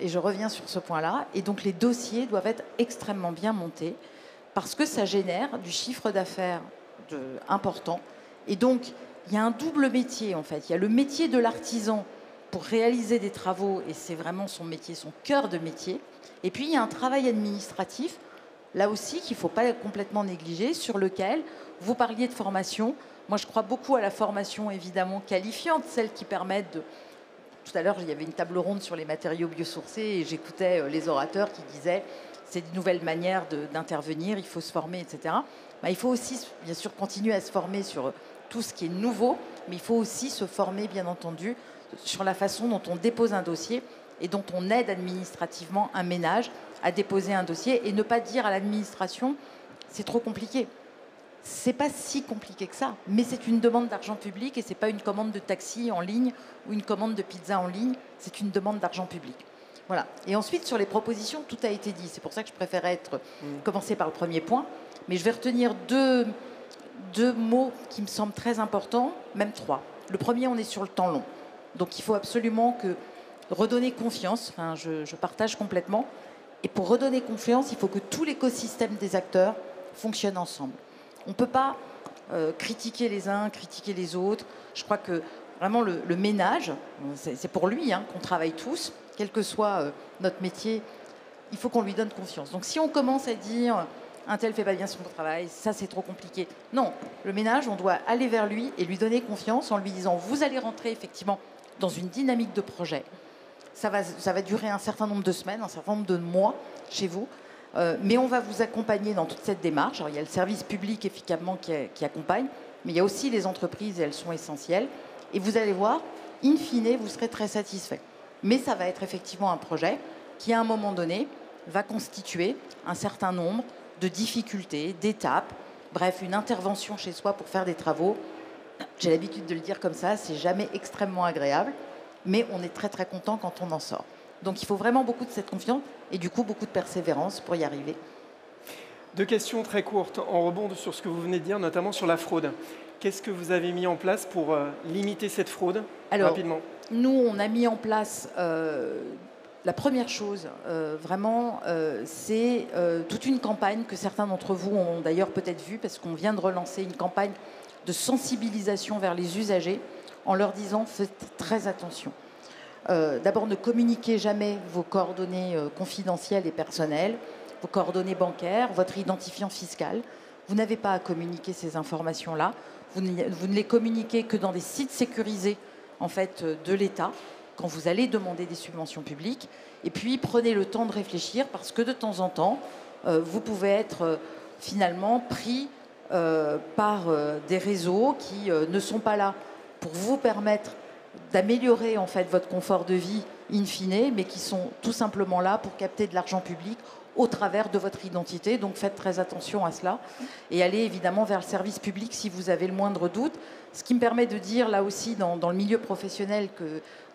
Et je reviens sur ce point-là. Et donc, les dossiers doivent être extrêmement bien montés parce que ça génère du chiffre d'affaires important. Et donc, il y a un double métier, en fait. Il y a le métier de l'artisan pour réaliser des travaux, et c'est vraiment son métier, son cœur de métier. Et puis, il y a un travail administratif, là aussi, qu'il ne faut pas complètement négliger, sur lequel vous parliez de formation. Moi, je crois beaucoup à la formation, évidemment, qualifiante, celle qui permettent de... Tout à l'heure, il y avait une table ronde sur les matériaux biosourcés et j'écoutais les orateurs qui disaient c'est une nouvelle manière d'intervenir, il faut se former, etc. Il faut aussi, bien sûr, continuer à se former sur tout ce qui est nouveau, mais il faut aussi se former, bien entendu, sur la façon dont on dépose un dossier et dont on aide administrativement un ménage à déposer un dossier et ne pas dire à l'administration c'est trop compliqué. C'est pas si compliqué que ça, mais c'est une demande d'argent public et c'est pas une commande de taxi en ligne ou une commande de pizza en ligne, c'est une demande d'argent public. Voilà. Et ensuite, sur les propositions, tout a été dit. C'est pour ça que je préférais commencer par le premier point. Mais je vais retenir deux mots qui me semblent très importants, même trois. Le premier, on est sur le temps long. Donc il faut absolument redonner confiance. Enfin, je partage complètement. Et pour redonner confiance, il faut que tout l'écosystème des acteurs fonctionne ensemble. On ne peut pas critiquer les uns, critiquer les autres. Je crois que vraiment le ménage, c'est pour lui qu'on travaille tous, quel que soit notre métier, il faut qu'on lui donne confiance. Donc si on commence à dire un tel ne fait pas bien son travail, ça c'est trop compliqué. Non, le ménage, on doit aller vers lui et lui donner confiance en lui disant vous allez rentrer effectivement dans une dynamique de projet. Ça va durer un certain nombre de semaines, un certain nombre de mois chez vous. Mais on va vous accompagner dans toute cette démarche. Alors, il y a le service public, efficacement, qui accompagne, mais il y a aussi les entreprises, et elles sont essentielles. Et vous allez voir, in fine, vous serez très satisfait. Mais ça va être effectivement un projet qui, à un moment donné, va constituer un certain nombre de difficultés, d'étapes, bref, une intervention chez soi pour faire des travaux. J'ai l'habitude de le dire comme ça, c'est jamais extrêmement agréable, mais on est très très content quand on en sort. Donc il faut vraiment beaucoup de cette confiance et du coup beaucoup de persévérance pour y arriver. Deux questions très courtes en rebond sur ce que vous venez de dire, notamment sur la fraude. Qu'est-ce que vous avez mis en place pour limiter cette fraude rapidement ? Nous, on a mis en place la première chose, c'est toute une campagne que certains d'entre vous ont d'ailleurs peut-être vue, parce qu'on vient de relancer une campagne de sensibilisation vers les usagers en leur disant faites très attention. D'abord, ne communiquez jamais vos coordonnées confidentielles et personnelles, vos coordonnées bancaires, votre identifiant fiscal. Vous n'avez pas à communiquer ces informations-là. Vous ne les communiquez que dans des sites sécurisés en fait, de l'État, quand vous allez demander des subventions publiques. Et puis, prenez le temps de réfléchir, parce que de temps en temps, vous pouvez être finalement pris par des réseaux qui ne sont pas là pour vous permettre d'améliorer en fait votre confort de vie in fine, mais qui sont tout simplement là pour capter de l'argent public au travers de votre identité. Donc faites très attention à cela et allez évidemment vers le service public si vous avez le moindre doute. Ce qui me permet de dire là aussi dans le milieu professionnel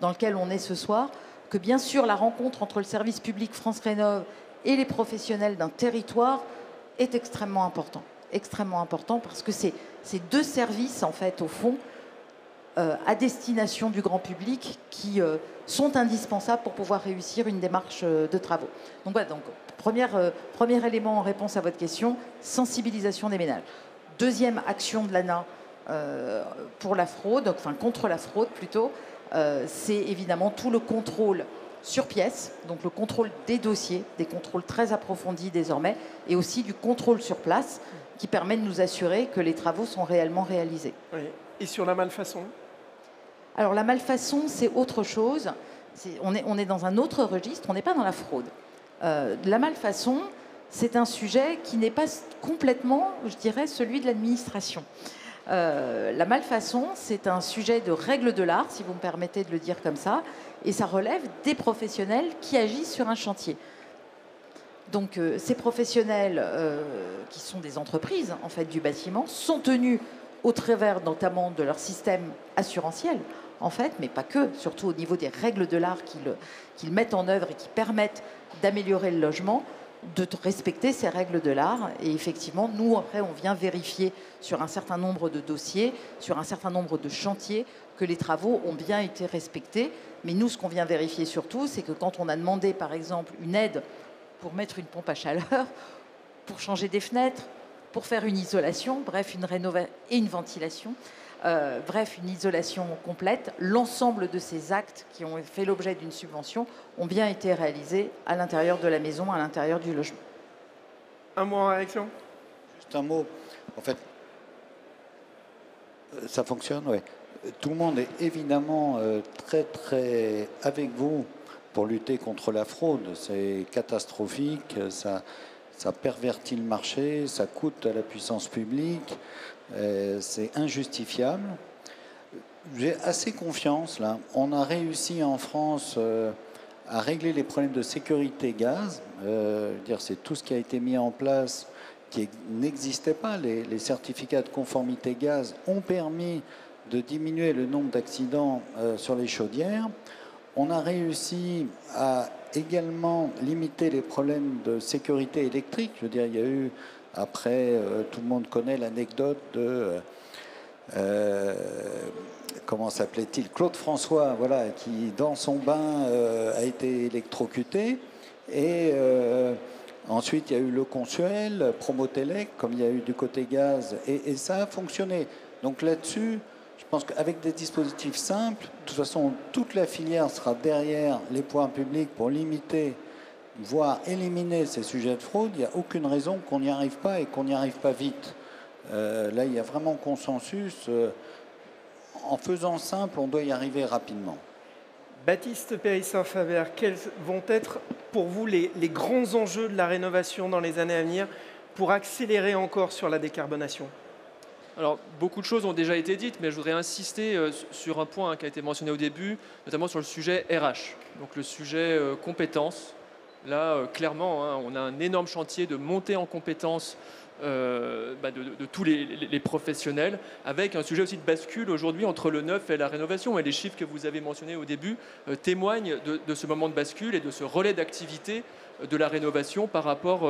dans lequel on est ce soir, que bien sûr la rencontre entre le service public France Rénov et les professionnels d'un territoire est extrêmement important parce que c'est ces deux services en fait au fond à destination du grand public qui sont indispensables pour pouvoir réussir une démarche de travaux. Donc voilà, premier élément en réponse à votre question, sensibilisation des ménages. Deuxième action de l'ANA pour la fraude, enfin contre la fraude plutôt, c'est évidemment tout le contrôle sur pièce, donc le contrôle des dossiers, des contrôles très approfondis désormais, et aussi du contrôle sur place qui permet de nous assurer que les travaux sont réellement réalisés. Oui. Et sur la malfaçon ? Alors la malfaçon, c'est autre chose. On est dans un autre registre, on n'est pas dans la fraude. La malfaçon, c'est un sujet qui n'est pas complètement, je dirais, celui de l'administration. La malfaçon, c'est un sujet de règle de l'art, si vous me permettez de le dire comme ça, et ça relève des professionnels qui agissent sur un chantier. Donc ces professionnels, qui sont des entreprises en fait, du bâtiment, sont tenus au travers notamment de leur système assurantiel, en fait, mais pas que, surtout au niveau des règles de l'art qu'ils mettent en œuvre et qui permettent d'améliorer le logement, de respecter ces règles de l'art. Et effectivement, nous, après, on vient vérifier sur un certain nombre de dossiers, sur un certain nombre de chantiers, que les travaux ont bien été respectés. Mais nous, ce qu'on vient vérifier surtout, c'est que quand on a demandé, par exemple, une aide pour mettre une pompe à chaleur, pour changer des fenêtres, pour faire une isolation, bref, une rénovation et une ventilation, bref, une isolation complète, l'ensemble de ces actes qui ont fait l'objet d'une subvention ont bien été réalisés à l'intérieur de la maison, à l'intérieur du logement. Un mot en réaction? Juste un mot. En fait, ça fonctionne, oui. Tout le monde est évidemment très, très avec vous pour lutter contre la fraude. C'est catastrophique, ça pervertit le marché, ça coûte à la puissance publique, c'est injustifiable. J'ai assez confiance, là. On a réussi en France à régler les problèmes de sécurité gaz. C'est tout ce qui a été mis en place qui n'existait pas. Les certificats de conformité gaz ont permis de diminuer le nombre d'accidents sur les chaudières. On a réussi à également limiter les problèmes de sécurité électrique. Je veux dire, il y a eu, après, tout le monde connaît l'anecdote de, comment s'appelait-il, Claude François, voilà, qui, dans son bain, a été électrocuté. Et ensuite, il y a eu le Consuel, Promotelec, comme il y a eu du côté gaz, et ça a fonctionné. Donc là-dessus, je pense qu'avec des dispositifs simples, de toute façon, toute la filière sera derrière les pouvoirs publics pour limiter, voire éliminer ces sujets de fraude. Il n'y a aucune raison qu'on n'y arrive pas et qu'on n'y arrive pas vite. Là, il y a vraiment consensus. En faisant simple, on doit y arriver rapidement. Baptiste Périssin-Faber, quels vont être pour vous les grands enjeux de la rénovation dans les années à venir pour accélérer encore sur la décarbonation? Alors, beaucoup de choses ont déjà été dites, mais je voudrais insister sur un point qui a été mentionné au début, notamment sur le sujet RH, donc le sujet compétences. Là, clairement, on a un énorme chantier de montée en compétences de tous les professionnels, avec un sujet aussi de bascule aujourd'hui entre le neuf et la rénovation. Et les chiffres que vous avez mentionnés au début témoignent de ce moment de bascule et de ce relais d'activité de la rénovation par rapport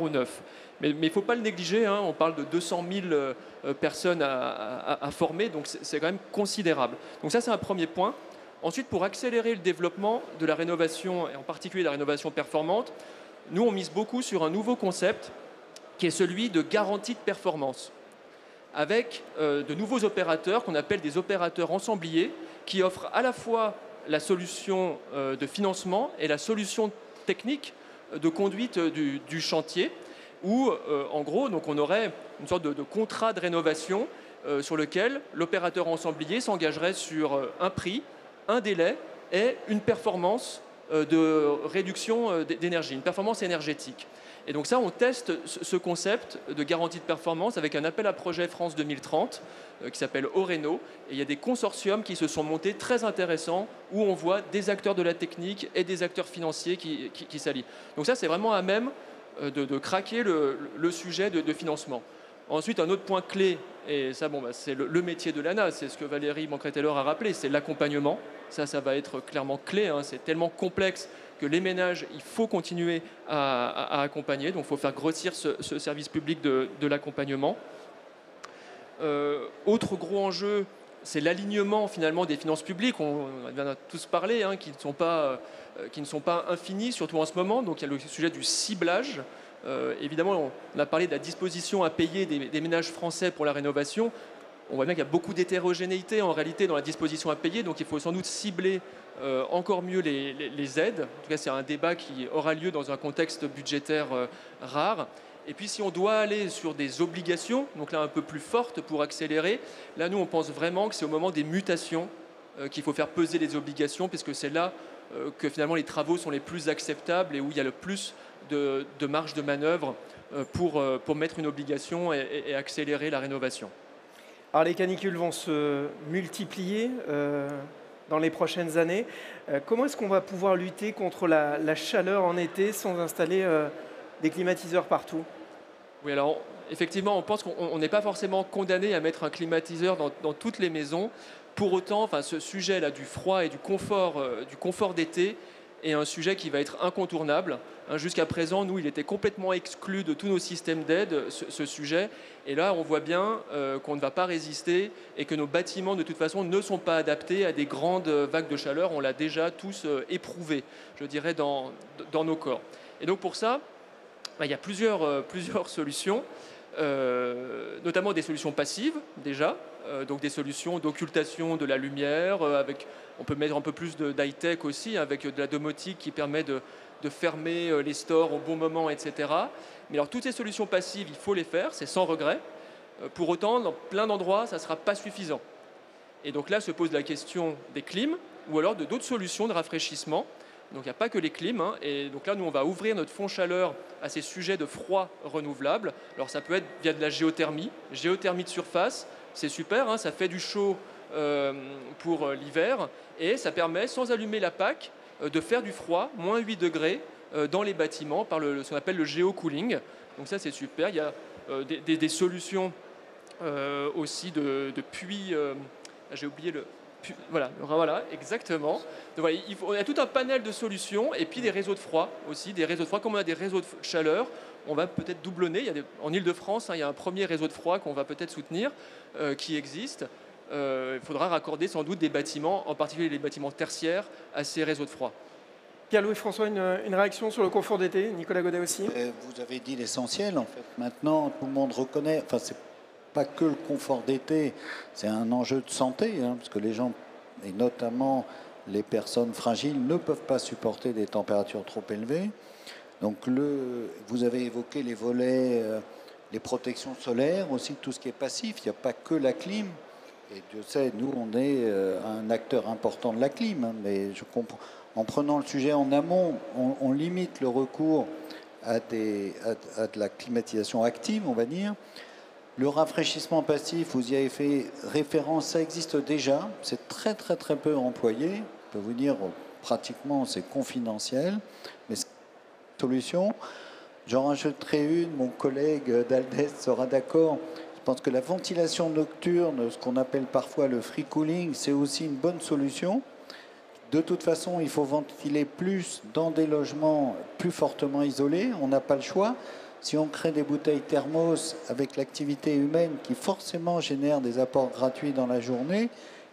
au neuf. Mais il ne faut pas le négliger, on parle de 200 000 personnes à former, donc c'est quand même considérable. Donc ça, c'est un premier point. Ensuite, pour accélérer le développement de la rénovation, et en particulier la rénovation performante, nous, on mise beaucoup sur un nouveau concept qui est celui de garantie de performance, avec de nouveaux opérateurs qu'on appelle des opérateurs ensembliers, qui offrent à la fois la solution de financement et la solution technique de conduite du chantier, où en gros donc on aurait une sorte de contrat de rénovation sur lequel l'opérateur ensemblier s'engagerait sur un prix, un délai et une performance de réduction d'énergie, une performance énergétique. Et donc ça, on teste ce concept de garantie de performance avec un appel à projet France 2030 qui s'appelle Oreno. Et il y a des consortiums qui se sont montés très intéressants où on voit des acteurs de la technique et des acteurs financiers qui s'allient. Donc ça, c'est vraiment à même de craquer le sujet de financement. Ensuite, un autre point clé, et ça, c'est le métier de l'ANA, c'est ce que Valérie Mancret-Taylor a rappelé, c'est l'accompagnement. Ça va être clairement clé, c'est tellement complexe que les ménages, il faut continuer à accompagner. Donc, il faut faire grossir ce service public de l'accompagnement. Autre gros enjeu, c'est l'alignement finalement des finances publiques. On en a tous parlé, qui ne sont pas infinis, surtout en ce moment. Donc, il y a le sujet du ciblage. Évidemment, on a parlé de la disposition à payer des ménages français pour la rénovation. On voit bien qu'il y a beaucoup d'hétérogénéité en réalité dans la disposition à payer, donc il faut sans doute cibler encore mieux les aides. En tout cas, c'est un débat qui aura lieu dans un contexte budgétaire rare. Et puis si on doit aller sur des obligations, donc là un peu plus fortes pour accélérer, là nous on pense vraiment que c'est au moment des mutations qu'il faut faire peser les obligations, puisque c'est là que finalement les travaux sont les plus acceptables et où il y a le plus de marge de manœuvre pour mettre une obligation et accélérer la rénovation. Alors les canicules vont se multiplier dans les prochaines années. Comment est-ce qu'on va pouvoir lutter contre la chaleur en été sans installer des climatiseurs partout? Oui, alors effectivement, on pense qu'on n'est pas forcément condamné à mettre un climatiseur dans toutes les maisons. Pour autant, ce sujet-là du froid et du confort d'été est un sujet qui va être incontournable. Jusqu'à présent, nous, il était complètement exclu de tous nos systèmes d'aide, ce sujet. Et là, on voit bien qu'on ne va pas résister et que nos bâtiments, de toute façon, ne sont pas adaptés à des grandes vagues de chaleur. On l'a déjà tous éprouvé, je dirais, dans nos corps. Et donc, pour ça, il y a plusieurs solutions, notamment des solutions passives, déjà. Donc des solutions d'occultation de la lumière, on peut mettre un peu plus d'high-tech aussi, avec de la domotique qui permet de fermer les stores au bon moment, etc. Mais alors toutes ces solutions passives, il faut les faire, c'est sans regret. Pour autant, dans plein d'endroits, ça ne sera pas suffisant. Et donc là se pose la question des clims, ou alors de d'autres solutions de rafraîchissement. Donc il n'y a pas que les clims. Et donc là, nous, on va ouvrir notre fonds chaleur à ces sujets de froid renouvelable. Alors ça peut être via de la géothermie de surface. C'est super, ça fait du chaud pour l'hiver et ça permet, sans allumer la PAC, de faire du froid, moins 8 degrés, dans les bâtiments par ce qu'on appelle le géocooling. Donc ça, c'est super. Il y a des solutions aussi de puits. J'ai oublié le... Voilà, exactement. Donc, voilà, il y a tout un panel de solutions et puis des réseaux de froid aussi. Des réseaux de froid, comme on a des réseaux de chaleur, on va peut-être doublonner. En Ile-de-France, il y a un premier réseau de froid qu'on va peut-être soutenir, qui existe. Il faudra raccorder sans doute des bâtiments, en particulier les bâtiments tertiaires, à ces réseaux de froid. Pierre-Louis François, une réaction sur le confort d'été? Nicolas Godet aussi. Vous avez dit l'essentiel, en fait. Maintenant, tout le monde reconnaît, c'est pas que le confort d'été, c'est un enjeu de santé, parce que les gens, et notamment les personnes fragiles, ne peuvent pas supporter des températures trop élevées. Donc vous avez évoqué les volets, les protections solaires, aussi tout ce qui est passif. Il n'y a pas que la clim. Et Dieu sait, nous, on est un acteur important de la clim. Mais je comprends. En prenant le sujet en amont, on limite le recours à de la climatisation active, on va dire. Le rafraîchissement passif, vous y avez fait référence, ça existe déjà. C'est très, très, très peu employé. Je peux vous dire, pratiquement, c'est confidentiel. Mais c'est une solution. J'en rajouterai une, mon collègue d'Aldès sera d'accord. Je pense que la ventilation nocturne, ce qu'on appelle parfois le free cooling, c'est aussi une bonne solution. De toute façon, il faut ventiler plus dans des logements plus fortement isolés. On n'a pas le choix. Si on crée des bouteilles thermos avec l'activité humaine qui forcément génère des apports gratuits dans la journée,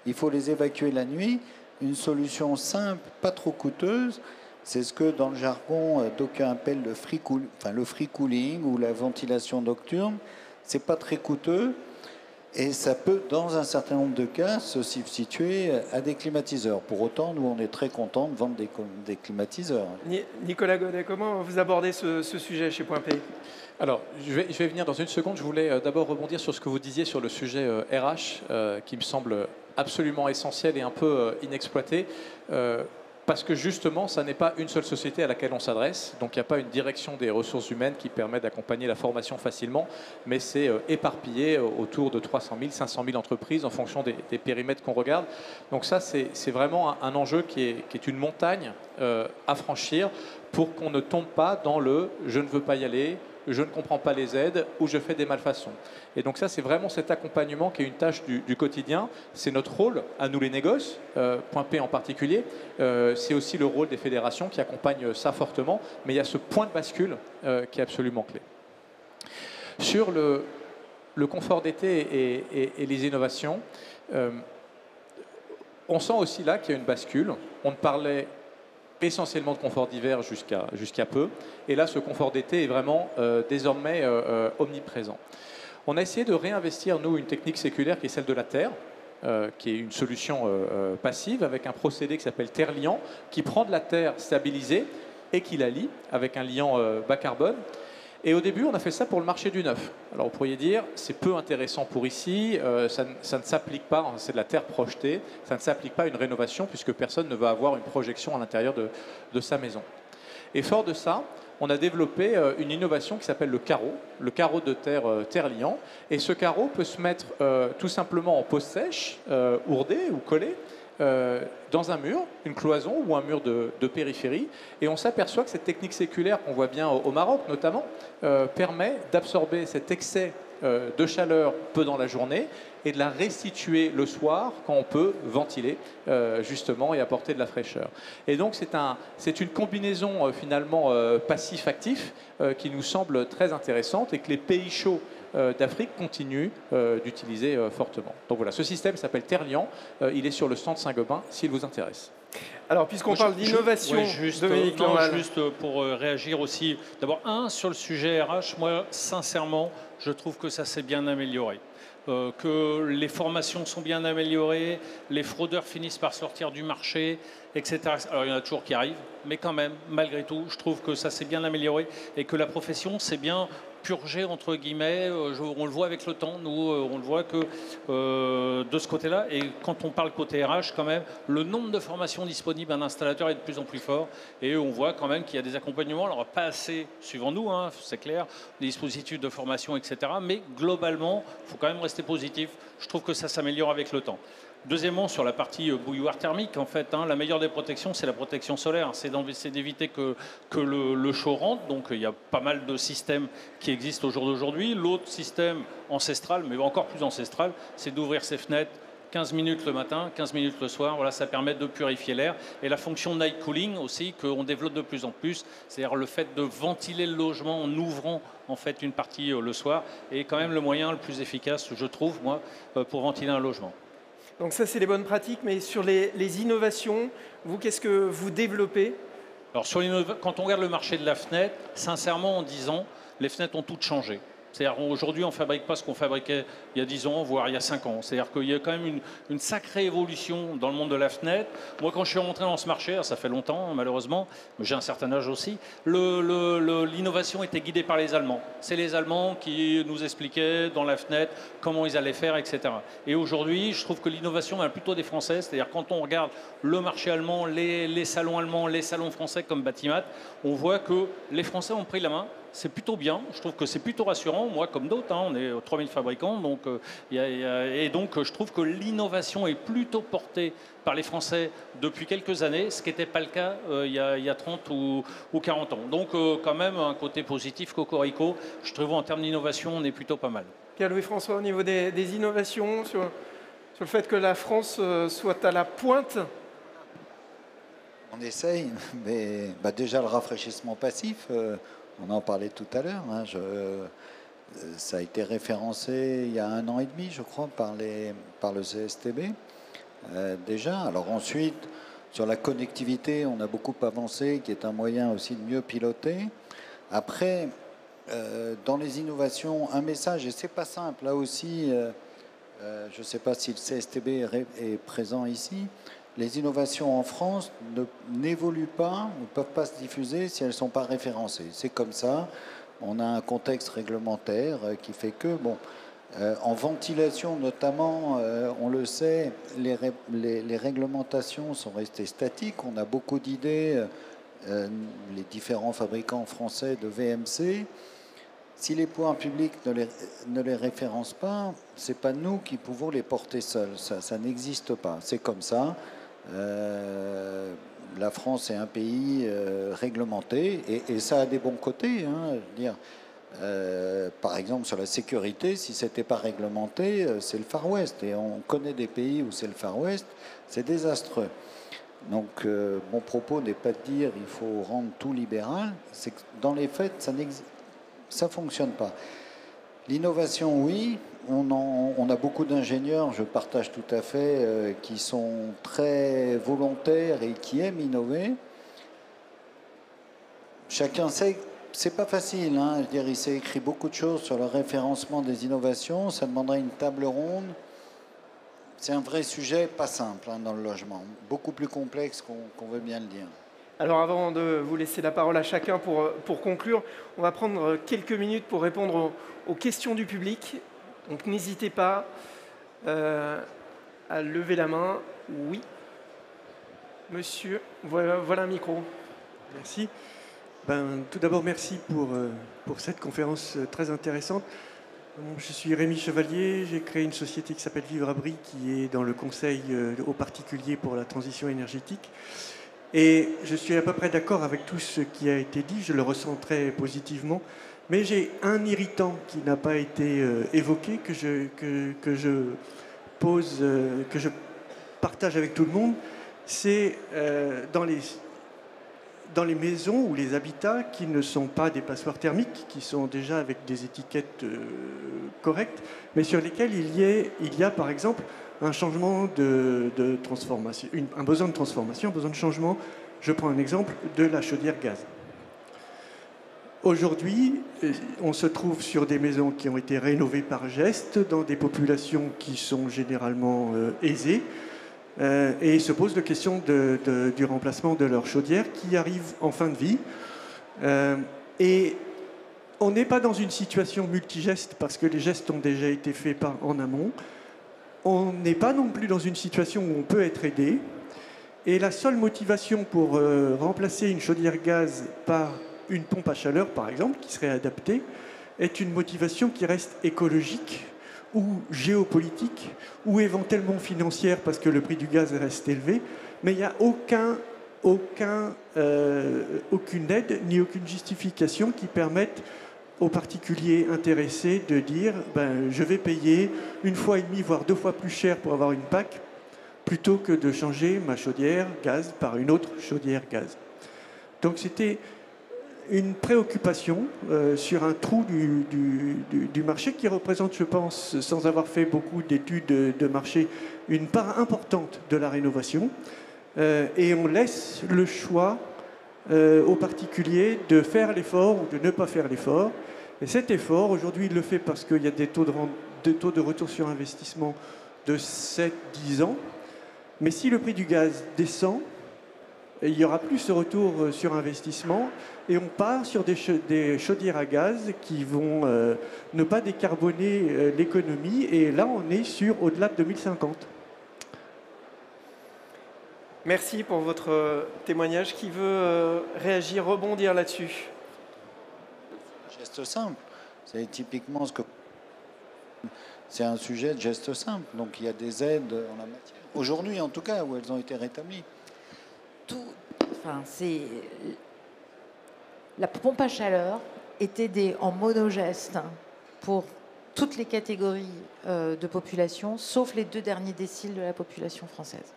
il faut les évacuer la nuit. Une solution simple, pas trop coûteuse, c'est ce que dans le jargon d'aucuns appellent le free cooling ou la ventilation nocturne. C'est pas très coûteux et ça peut, dans un certain nombre de cas, se substituer à des climatiseurs. Pour autant, nous, on est très contents de vendre des climatiseurs. Nicolas Godet, comment vous abordez ce sujet chez Point P? Alors, je vais venir dans une seconde. Je voulais d'abord rebondir sur ce que vous disiez sur le sujet RH, qui me semble absolument essentiel et un peu inexploité. Parce que justement, ça n'est pas une seule société à laquelle on s'adresse. Donc, il n'y a pas une direction des ressources humaines qui permet d'accompagner la formation facilement, mais c'est éparpillé autour de 300 000, 500 000 entreprises en fonction des périmètres qu'on regarde. Donc ça, c'est vraiment un enjeu qui est une montagne à franchir pour qu'on ne tombe pas dans le « je ne veux pas y aller », je ne comprends pas les aides ou je fais des malfaçons. Et donc ça, c'est vraiment cet accompagnement qui est une tâche du quotidien. C'est notre rôle à nous les négoces, Point P en particulier. C'est aussi le rôle des fédérations qui accompagnent ça fortement. Mais il y a ce point de bascule qui est absolument clé. Sur le confort d'été et les innovations, on sent aussi là qu'il y a une bascule. On parlait essentiellement de confort d'hiver jusqu'à peu. Et là, ce confort d'été est vraiment désormais omniprésent. On a essayé de réinvestir, nous, une technique séculaire qui est celle de la terre, qui est une solution passive avec un procédé qui s'appelle terre liant, qui prend de la terre stabilisée et qui la lie avec un liant bas carbone. Et au début, on a fait ça pour le marché du neuf. Alors, vous pourriez dire, c'est peu intéressant pour ici, ça ne s'applique pas, c'est de la terre projetée, ça ne s'applique pas à une rénovation puisque personne ne va avoir une projection à l'intérieur de sa maison. Et fort de ça, on a développé une innovation qui s'appelle le carreau de terre liant. Et ce carreau peut se mettre tout simplement en pose sèche, ourdé ou collé, dans un mur, une cloison ou un mur de périphérie. Et on s'aperçoit que cette technique séculaire qu'on voit bien au Maroc notamment permet d'absorber cet excès de chaleur peu dans la journée et de la restituer le soir quand on peut ventiler justement et apporter de la fraîcheur. Et donc c'est une combinaison finalement passif-actif qui nous semble très intéressante et que les pays chauds d'Afrique continuent d'utiliser fortement. Donc voilà, ce système s'appelle Terlian, il est sur le stand Saint-Gobain s'il vous intéresse. Alors, puisqu'on parle d'innovation, Dominique Landval. Juste pour réagir aussi. D'abord, sur le sujet RH, moi, sincèrement, je trouve que ça s'est bien amélioré. Que les formations sont bien améliorées, les fraudeurs finissent par sortir du marché, etc. Alors, il y en a toujours qui arrivent, mais quand même, malgré tout, je trouve que ça s'est bien amélioré et que la profession s'est bien purgée, entre guillemets. On le voit avec le temps, nous, on le voit que de ce côté-là. Et quand on parle côté RH, quand même, le nombre de formations disponibles à un installateur est de plus en plus fort. Et on voit quand même qu'il y a des accompagnements, alors pas assez, suivant nous, c'est clair, des dispositifs de formation, etc. Mais globalement, il faut quand même rester positif. Je trouve que ça s'améliore avec le temps. Deuxièmement, sur la partie bouilloire thermique, en fait, la meilleure des protections, c'est la protection solaire. C'est d'éviter que le chaud rentre. Donc, il y a pas mal de systèmes qui existent au jour d'aujourd'hui. L'autre système ancestral, mais encore plus ancestral, c'est d'ouvrir ses fenêtres 15 minutes le matin, 15 minutes le soir. Voilà, ça permet de purifier l'air. Et la fonction night cooling aussi, qu'on développe de plus en plus, c'est-à-dire le fait de ventiler le logement en ouvrant en fait une partie le soir, est quand même le moyen le plus efficace, je trouve, moi, pour ventiler un logement. Donc ça, c'est les bonnes pratiques, mais sur les innovations, vous, qu'est-ce que vous développez? Alors, quand on regarde le marché de la fenêtre, sincèrement, en 10 ans, les fenêtres ont toutes changé. C'est-à-dire aujourd'hui, on ne fabrique pas ce qu'on fabriquait il y a 10 ans, voire il y a 5 ans. C'est-à-dire qu'il y a quand même une sacrée évolution dans le monde de la fenêtre. Moi, quand je suis rentré dans ce marché, ça fait longtemps, malheureusement, mais j'ai un certain âge aussi, l'innovation était guidée par les Allemands. C'est les Allemands qui nous expliquaient dans la fenêtre comment ils allaient faire, etc. Et aujourd'hui, je trouve que l'innovation vient plutôt des Français. C'est-à-dire quand on regarde le marché allemand, les salons allemands, les salons français comme Batimat, on voit que les Français ont pris la main. C'est plutôt bien, je trouve que c'est plutôt rassurant, moi comme d'autres, on est 3000 fabricants, donc, et donc je trouve que l'innovation est plutôt portée par les Français depuis quelques années, ce qui n'était pas le cas il y a 30 ou 40 ans. Donc quand même un côté positif, cocorico, je trouve en termes d'innovation on est plutôt pas mal. Pierre-Louis François, au niveau des innovations, sur le fait que la France soit à la pointe. On essaye, mais déjà le rafraîchissement passif, on en parlait tout à l'heure, ça a été référencé il y a 1 an et demi, je crois, par le CSTB. Déjà, alors ensuite, sur la connectivité, on a beaucoup avancé, qui est un moyen aussi de mieux piloter. Après, dans les innovations, un message, et c'est pas simple, là aussi, je ne sais pas si le CSTB est présent ici, les innovations en France n'évoluent pas, ne peuvent pas se diffuser si elles ne sont pas référencées. C'est comme ça. On a un contexte réglementaire qui fait que, en ventilation notamment, on le sait, les réglementations sont restées statiques. On a beaucoup d'idées, les différents fabricants français de VMC. Si les pouvoirs publics ne les référencent pas, ce n'est pas nous qui pouvons les porter seuls. Ça n'existe pas. C'est comme ça. La France est un pays réglementé et ça a des bons côtés. Je veux dire, par exemple, sur la sécurité, si ce n'était pas réglementé, c'est le Far West. Et on connaît des pays où c'est le Far West, c'est désastreux. Donc, mon propos n'est pas de dire il faut rendre tout libéral. C'est que dans les faits, ça ne fonctionne pas. L'innovation, oui. On a beaucoup d'ingénieurs, je partage tout à fait, qui sont très volontaires et qui aiment innover. Chacun sait que c'est pas facile. Je veux dire, il s'est écrit beaucoup de choses sur le référencement des innovations. Ça demanderait une table ronde. C'est un vrai sujet, pas simple dans le logement. Beaucoup plus complexe qu'on veut bien le dire. Alors avant de vous laisser la parole à chacun pour conclure, on va prendre quelques minutes pour répondre aux questions du public. Donc n'hésitez pas à lever la main. Oui. Monsieur, voilà un micro. Merci. Tout d'abord, merci pour cette conférence très intéressante. Je suis Rémi Chevalier, j'ai créé une société qui s'appelle Vivre Abri, qui est dans le conseil aux particuliers pour la transition énergétique. Et je suis à peu près d'accord avec tout ce qui a été dit, je le ressens très positivement. Mais j'ai un irritant qui n'a pas été évoqué, que je pose, que je partage avec tout le monde. C'est dans les maisons ou les habitats qui ne sont pas des passoires thermiques, qui sont déjà avec des étiquettes correctes, mais sur lesquelles il y a par exemple un changement de transformation, un besoin de transformation, un besoin de changement. Je prends un exemple de la chaudière gaz. Aujourd'hui, on se trouve sur des maisons qui ont été rénovées par geste, dans des populations qui sont généralement aisées, et se pose la question du remplacement de leur chaudière qui arrive en fin de vie. Et on n'est pas dans une situation multigeste parce que les gestes ont déjà été faits en amont. On n'est pas non plus dans une situation où on peut être aidé. Et la seule motivation pour remplacer une chaudière gaz par une pompe à chaleur, par exemple, qui serait adaptée, est une motivation qui reste écologique ou géopolitique, ou éventuellement financière parce que le prix du gaz reste élevé, mais il n'y a aucune aide ni aucune justification qui permette aux particuliers intéressés de dire je vais payer 1,5 fois, voire 2 fois plus cher pour avoir une PAC, plutôt que de changer ma chaudière gaz par une autre chaudière gaz. Donc c'était une préoccupation sur un trou du marché qui représente, je pense, sans avoir fait beaucoup d'études de marché, une part importante de la rénovation. Et on laisse le choix aux particuliers de faire l'effort ou de ne pas faire l'effort. Et cet effort, aujourd'hui, il le fait parce qu'il y a des taux de retour sur investissement de 7-10 ans. Mais si le prix du gaz descend, il n'y aura plus ce retour sur investissement et on part sur des chaudières à gaz qui vont ne pas décarboner l'économie. Et là, on est sur au-delà de 2050. Merci pour votre témoignage. Qui veut réagir, rebondir là-dessus? Geste simple. C'est typiquement ce que... C'est un sujet de geste simple. Donc il y a des aides en la matière. Aujourd'hui, en tout cas, où elles ont été rétablies. C'est la pompe à chaleur est aidée en monogeste pour toutes les catégories de population, sauf les 2 derniers déciles de la population française.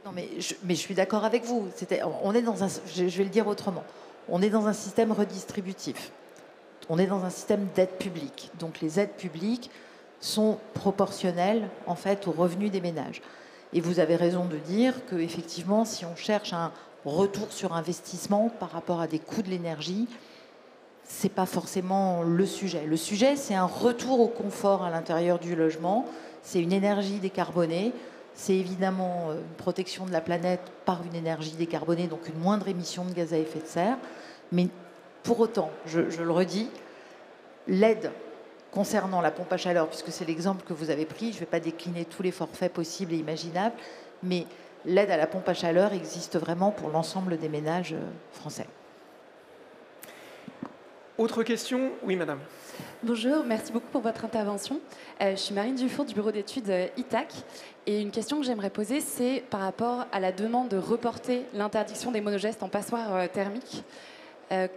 Non, mais je suis d'accord avec vous. On est dans je vais le dire autrement. On est dans un système redistributif. On est dans un système d'aide publique. Donc les aides publiques sont proportionnelles en fait aux revenus des ménages. Et vous avez raison de dire qu'effectivement, si on cherche un retour sur investissement par rapport à des coûts de l'énergie, ce n'est pas forcément le sujet. Le sujet, c'est un retour au confort à l'intérieur du logement, c'est une énergie décarbonée, c'est évidemment une protection de la planète par une énergie décarbonée, donc une moindre émission de gaz à effet de serre. Mais pour autant, je le redis, l'aide concernant la pompe à chaleur, puisque c'est l'exemple que vous avez pris, je ne vais pas décliner tous les forfaits possibles et imaginables, mais l'aide à la pompe à chaleur existe vraiment pour l'ensemble des ménages français. Autre question? Oui, madame. Bonjour, merci beaucoup pour votre intervention. Je suis Marine Dufour du bureau d'études ITAC. Et une question que j'aimerais poser, c'est par rapport à la demande de reporter l'interdiction des monogestes en passoires thermiques.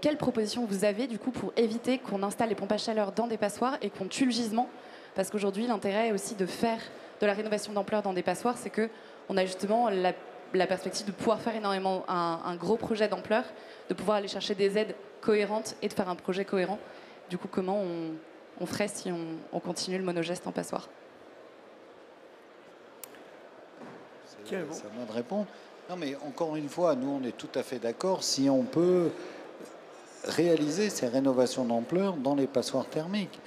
Quelles propositions vous avez du coup pour éviter qu'on installe les pompes à chaleur dans des passoires et qu'on tue le gisement? Parce qu'aujourd'hui, l'intérêt aussi de faire de la rénovation d'ampleur dans des passoires, c'est qu'on a justement la perspective de pouvoir faire énormément un gros projet d'ampleur, de pouvoir aller chercher des aides cohérentes et de faire un projet cohérent. Du coup, comment on ferait si on continue le monogeste en passoire? C'est à moi de répondre. Non, mais encore une fois, nous, on est tout à fait d'accord si on peut réaliser ces rénovations d'ampleur dans les passoires thermiques.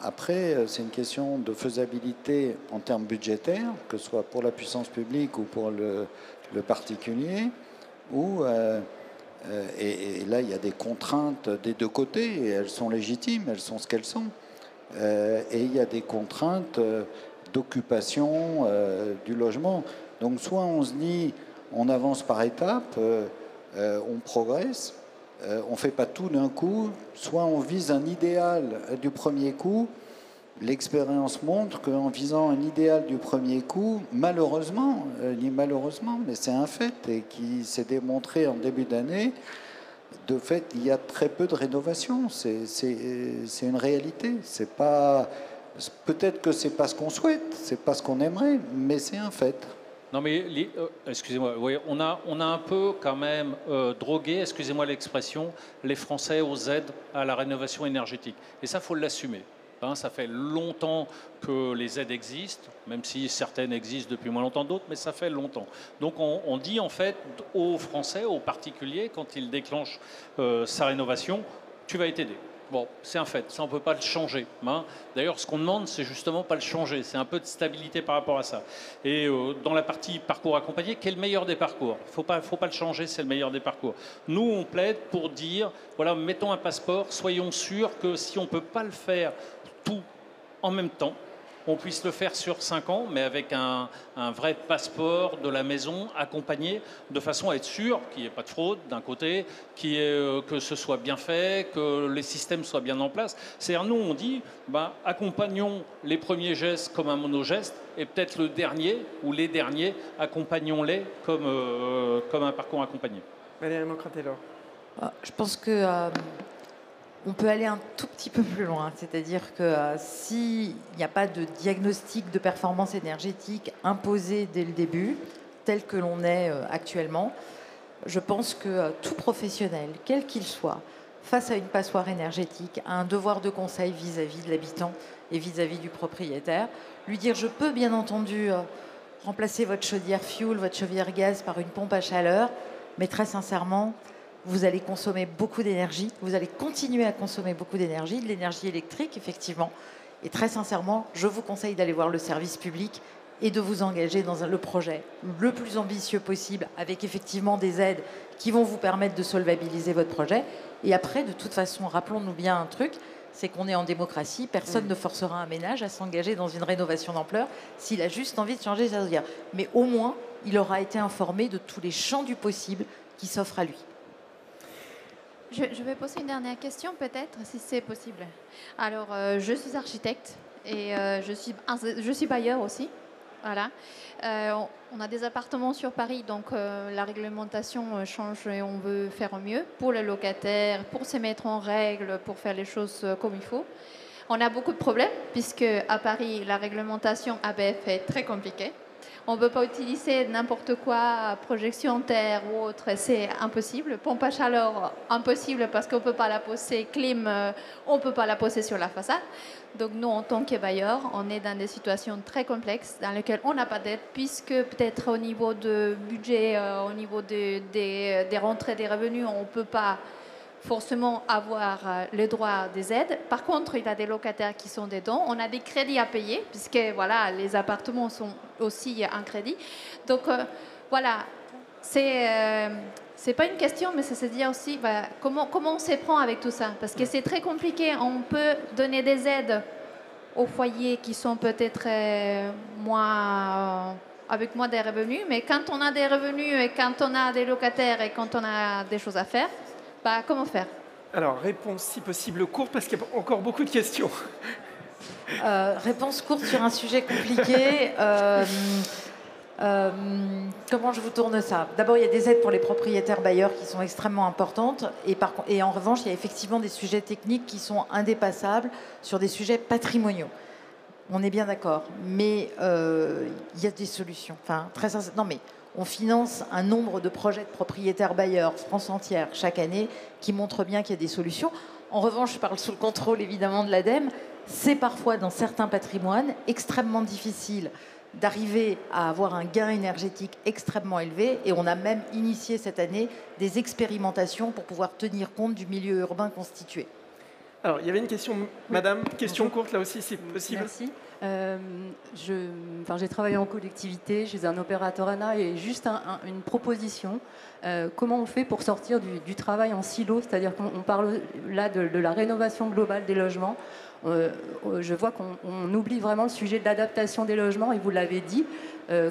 Après, c'est une question de faisabilité en termes budgétaires, que ce soit pour la puissance publique ou pour le particulier, et là, il y a des contraintes des 2 côtés, et elles sont légitimes, elles sont ce qu'elles sont. Et il y a des contraintes d'occupation du logement. Donc soit on se dit, on avance par étapes, on progresse, on ne fait pas tout d'un coup. Soit on vise un idéal du premier coup. L'expérience montre qu'en visant un idéal du premier coup, malheureusement, mais c'est un fait et qui s'est démontré en début d'année, de fait, il y a très peu de rénovation. C'est une réalité. C'est pas, peut-être que c'est pas ce qu'on souhaite, c'est pas ce qu'on aimerait, mais c'est un fait. Non mais, excusez-moi, on a un peu quand même drogué, excusez-moi l'expression, les Français aux aides à la rénovation énergétique. Et ça, il faut l'assumer. Ça fait longtemps que les aides existent, même si certaines existent depuis moins longtemps d'autres, mais ça fait longtemps. Donc on dit en fait aux Français, aux particuliers, quand ils déclenchent sa rénovation, tu vas être aidé. Bon, c'est un fait, ça on ne peut pas le changer. D'ailleurs, ce qu'on demande, c'est justement pas le changer, c'est un peu de stabilité par rapport à ça. Et dans la partie parcours accompagné, quel est le meilleur des parcours ? Il ne faut pas le changer, c'est le meilleur des parcours. Nous, on plaide pour dire, voilà, mettons un passeport, soyons sûrs que si on ne peut pas le faire tout en même temps, on puisse le faire sur 5 ans, mais avec un vrai passeport de la maison accompagné, de façon à être sûr qu'il n'y ait pas de fraude d'un côté, que ce soit bien fait, que les systèmes soient bien en place. C'est-à-dire, nous, on dit, accompagnons les premiers gestes comme un monogeste, et peut-être le dernier, ou les derniers, accompagnons-les comme un parcours accompagné. Valérie Mancret-Taylor. Je pense que... on peut aller un tout petit peu plus loin, c'est-à-dire que s'il n'y a pas de diagnostic de performance énergétique imposé dès le début, tel que l'on est actuellement, je pense que tout professionnel, quel qu'il soit, face à une passoire énergétique, a un devoir de conseil vis-à-vis de l'habitant et vis-à-vis du propriétaire. Lui dire, je peux bien entendu remplacer votre chaudière fuel, votre chaudière gaz par une pompe à chaleur, mais très sincèrement, vous allez consommer beaucoup d'énergie, vous allez continuer à consommer beaucoup d'énergie, de l'énergie électrique, effectivement. Et très sincèrement, je vous conseille d'aller voir le service public et de vous engager dans le projet le plus ambitieux possible, avec effectivement des aides qui vont vous permettre de solvabiliser votre projet. Et après, de toute façon, rappelons-nous bien un truc, c'est qu'on est en démocratie, personne ne forcera un ménage à s'engager dans une rénovation d'ampleur s'il a juste envie de changer sa chaudière. Mais au moins, il aura été informé de tous les champs du possible qui s'offrent à lui. Je vais poser une dernière question, peut-être, si c'est possible. Alors, je suis architecte et je suis bailleur aussi. Voilà. On a des appartements sur Paris, donc la réglementation change et on veut faire au mieux pour les locataires, pour se mettre en règle, pour faire les choses comme il faut. On a beaucoup de problèmes, puisque à Paris, la réglementation ABF est très compliquée. On ne peut pas utiliser n'importe quoi, projection terre ou autre, c'est impossible. Pompe à chaleur, impossible parce qu'on ne peut pas la poser. Clim, on ne peut pas la poser sur la façade. Donc nous, en tant que bailleurs, on est dans des situations très complexes dans lesquelles on n'a pas d'aide, puisque peut-être au niveau de budget, au niveau des rentrées des revenus, on ne peut pas forcément avoir le droit des aides. Par contre, il y a des locataires qui sont dedans. On a des crédits à payer, puisque voilà, les appartements sont aussi un crédit. Donc voilà, c'est pas une question, mais c'est se dire aussi comment on se prend avec tout ça. Parce que c'est très compliqué. On peut donner des aides aux foyers qui sont peut-être avec moins de revenus, mais quand on a des revenus et quand on a des locataires et quand on a des choses à faire, comment faire? Alors, réponse si possible courte, parce qu'il y a encore beaucoup de questions. Réponse courte sur un sujet compliqué. Comment je vous tourne ça? D'abord, il y a des aides pour les propriétaires bailleurs qui sont extrêmement importantes. Et en revanche, il y a effectivement des sujets techniques qui sont indépassables sur des sujets patrimoniaux. On est bien d'accord. Mais il y a des solutions. Enfin, très sincèrement. Non, mais on finance un nombre de projets de propriétaires bailleurs, France entière, chaque année, qui montrent bien qu'il y a des solutions. En revanche, je parle sous le contrôle, évidemment, de l'ADEME. C'est parfois, dans certains patrimoines, extrêmement difficile d'arriver à avoir un gain énergétique extrêmement élevé. Et on a même initié cette année des expérimentations pour pouvoir tenir compte du milieu urbain constitué. Alors, il y avait une question, madame, question courte, là aussi, c'est possible. Merci. J'ai travaillé en collectivité, je suis un opérateur ANA et juste une proposition. Comment on fait pour sortir du travail en silo? C'est-à-dire qu'on parle là de la rénovation globale des logements. Je vois qu'on oublie vraiment le sujet de l'adaptation des logements, et vous l'avez dit,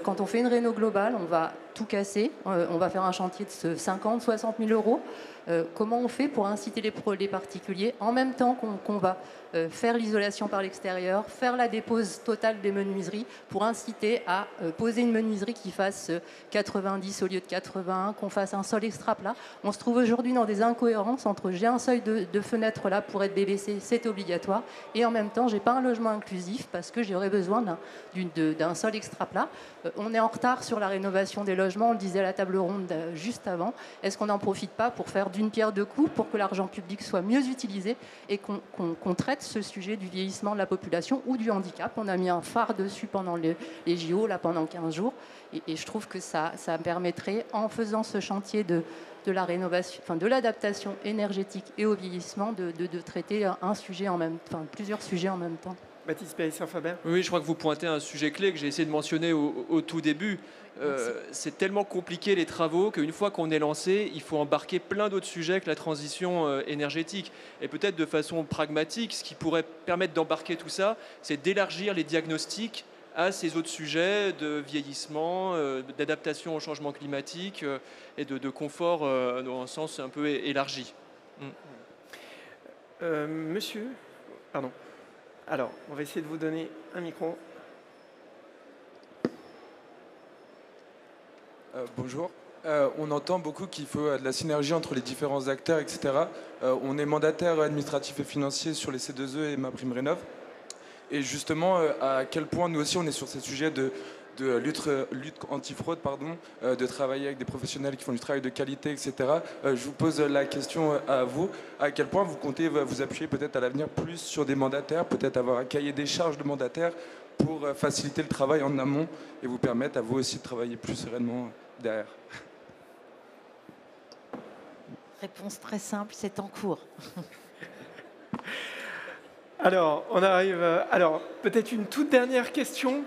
quand on fait une réno globale, on va tout casser, on va faire un chantier de 50, 60 000 euros. Comment on fait pour inciter les particuliers en même temps qu'on va faire l'isolation par l'extérieur, faire la dépose totale des menuiseries, pour inciter à poser une menuiserie qui fasse 90 au lieu de 80, qu'on fasse un sol extra plat. On se trouve aujourd'hui dans des incohérences entre j'ai un seuil de fenêtre là pour être BBC, c'est obligatoire, et en même temps j'ai pas un logement inclusif parce que j'aurais besoin d'un sol extra plat. On est en retard sur la rénovation des logements, on le disait à la table ronde juste avant. Est-ce qu'on n'en profite pas pour faire d'une pierre deux coups, pour que l'argent public soit mieux utilisé et qu'on traite ce sujet du vieillissement de la population ou du handicap? On a mis un phare dessus pendant les JO, là, pendant 15 jours, et je trouve que ça permettrait, en faisant ce chantier de la rénovation, enfin de l'adaptation énergétique et au vieillissement, de traiter plusieurs sujets en même temps. Baptiste Périssin-Faber. Oui, je crois que vous pointez un sujet clé que j'ai essayé de mentionner au tout début. C'est tellement compliqué les travaux qu'une fois qu'on est lancé, il faut embarquer plein d'autres sujets que la transition énergétique. Et peut-être de façon pragmatique, ce qui pourrait permettre d'embarquer tout ça, c'est d'élargir les diagnostics à ces autres sujets de vieillissement, d'adaptation au changement climatique et de confort dans un sens un peu élargi. Monsieur, pardon. Alors, on va essayer de vous donner un micro. Bonjour. On entend beaucoup qu'il faut de la synergie entre les différents acteurs, etc. On est mandataire administratif et financier sur les C2E et MaPrimeRénov'. Et justement, à quel point nous aussi on est sur ces sujets de lutte anti-fraude, de travailler avec des professionnels qui font du travail de qualité, etc. Je vous pose la question à vous. À quel point vous comptez vous appuyer peut-être à l'avenir plus sur des mandataires, peut-être avoir un cahier des charges de mandataires pour faciliter le travail en amont et vous permettre à vous aussi de travailler plus sereinement derrière? Réponse très simple, c'est en cours. Alors, on arrive. Alors, peut-être une toute dernière question,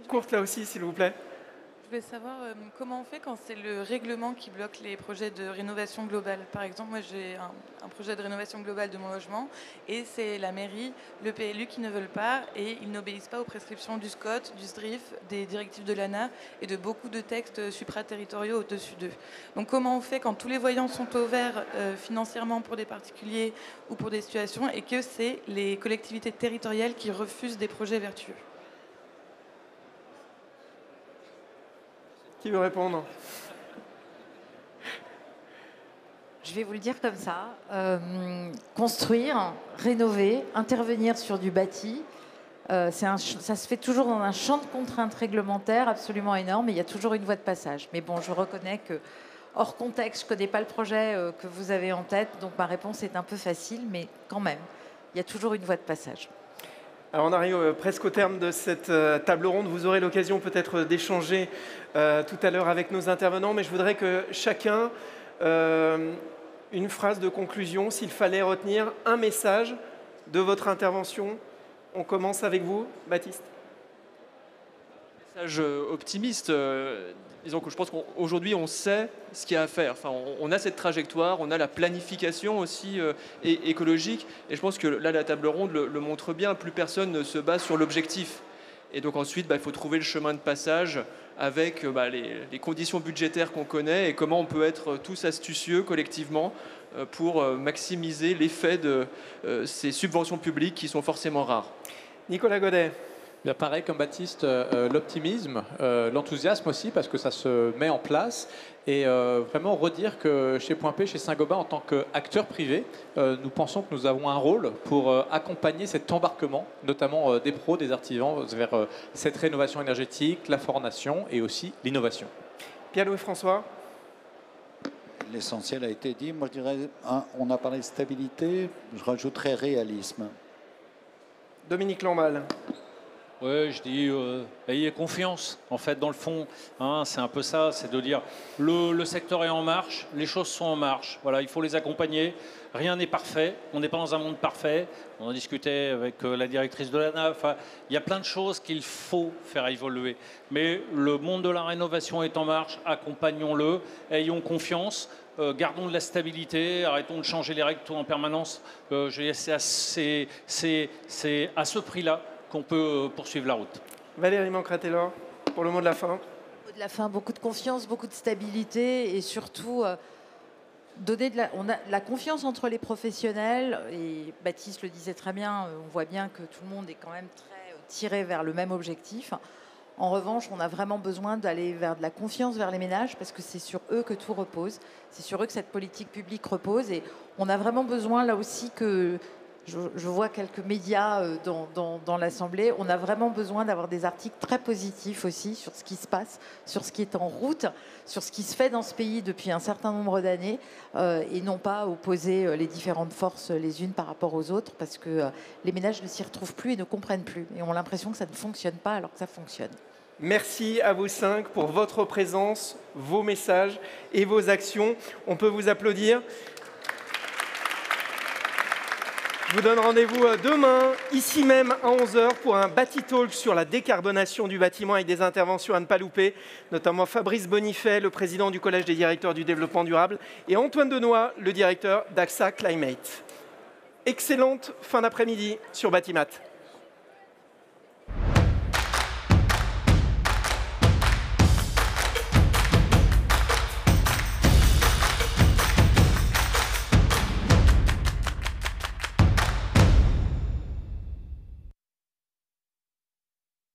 courte là aussi, s'il vous plaît. Je voulais savoir comment on fait quand c'est le règlement qui bloque les projets de rénovation globale. Par exemple, moi j'ai un projet de rénovation globale de mon logement et c'est la mairie, le PLU qui ne veulent pas et ils n'obéissent pas aux prescriptions du SCOT, du SDRIF, des directives de l'ANA et de beaucoup de textes supraterritoriaux au-dessus d'eux. Donc comment on fait quand tous les voyants sont au vert financièrement pour des particuliers ou pour des situations et que c'est les collectivités territoriales qui refusent des projets vertueux? Qui veut répondre? Je vais vous le dire comme ça. Construire, rénover, intervenir sur du bâti, ça se fait toujours dans un champ de contraintes réglementaires absolument énorme et il y a toujours une voie de passage. Mais bon, je reconnais que, hors contexte, je ne connais pas le projet que vous avez en tête, donc ma réponse est un peu facile, mais quand même, il y a toujours une voie de passage. Alors on arrive presque au terme de cette table ronde. Vous aurez l'occasion peut-être d'échanger tout à l'heure avec nos intervenants, mais je voudrais que chacun, une phrase de conclusion, s'il fallait retenir un message de votre intervention. On commence avec vous, Baptiste. Message optimiste. Disons que je pense qu'aujourd'hui, on sait ce qu'il y a à faire. Enfin, on a cette trajectoire, on a la planification aussi écologique. Et je pense que là, la table ronde le montre bien. Plus personne ne se base sur l'objectif. Et donc ensuite, il faut trouver le chemin de passage avec les conditions budgétaires qu'on connaît et comment on peut être tous astucieux collectivement pour maximiser l'effet de ces subventions publiques qui sont forcément rares. Nicolas Godet. Bien, pareil comme Baptiste, l'optimisme, l'enthousiasme aussi, parce que ça se met en place. Et vraiment redire que chez Point P, chez Saint-Gobain, en tant qu'acteur privé, nous pensons que nous avons un rôle pour accompagner cet embarquement, notamment des pros, des artisans, vers cette rénovation énergétique, la formation et aussi l'innovation. Pierre-Louis François. L'essentiel a été dit. Moi, je dirais, on a parlé de stabilité, je rajouterais réalisme. Dominique Lamballe. Oui, je dis, ayez confiance. En fait, dans le fond, c'est un peu ça, c'est de dire, le secteur est en marche, les choses sont en marche. Voilà, il faut les accompagner. Rien n'est parfait. On n'est pas dans un monde parfait. On en discutait avec la directrice de l'ANA. Enfin, il y a plein de choses qu'il faut faire évoluer. Mais le monde de la rénovation est en marche. Accompagnons-le. Ayons confiance. gardons de la stabilité, arrêtons de changer les règles en permanence. C'est à ce prix-là qu'on peut poursuivre la route. Valérie Mancret-Taylor, pour le mot de la fin. De la fin, beaucoup de confiance, beaucoup de stabilité et surtout donner on a la confiance entre les professionnels. Et Baptiste le disait très bien, on voit bien que tout le monde est quand même très tiré vers le même objectif. En revanche, on a vraiment besoin d'aller vers de la confiance vers les ménages parce que c'est sur eux que tout repose. C'est sur eux que cette politique publique repose. Et on a vraiment besoin là aussi que... Je vois quelques médias dans l'Assemblée. On a vraiment besoin d'avoir des articles très positifs aussi sur ce qui se passe, sur ce qui est en route, sur ce qui se fait dans ce pays depuis un certain nombre d'années et non pas opposer les différentes forces les unes par rapport aux autres parce que les ménages ne s'y retrouvent plus et ne comprennent plus et ont l'impression que ça ne fonctionne pas alors que ça fonctionne. Merci à vous 5 pour votre présence, vos messages et vos actions. On peut vous applaudir. Je vous donne rendez-vous demain, ici même à 11h, pour un Bati-Talk sur la décarbonation du bâtiment avec des interventions à ne pas louper, notamment Fabrice Bonifay, le président du Collège des directeurs du développement durable, et Antoine Denoy, le directeur d'AXA Climate. Excellente fin d'après-midi sur Batimat.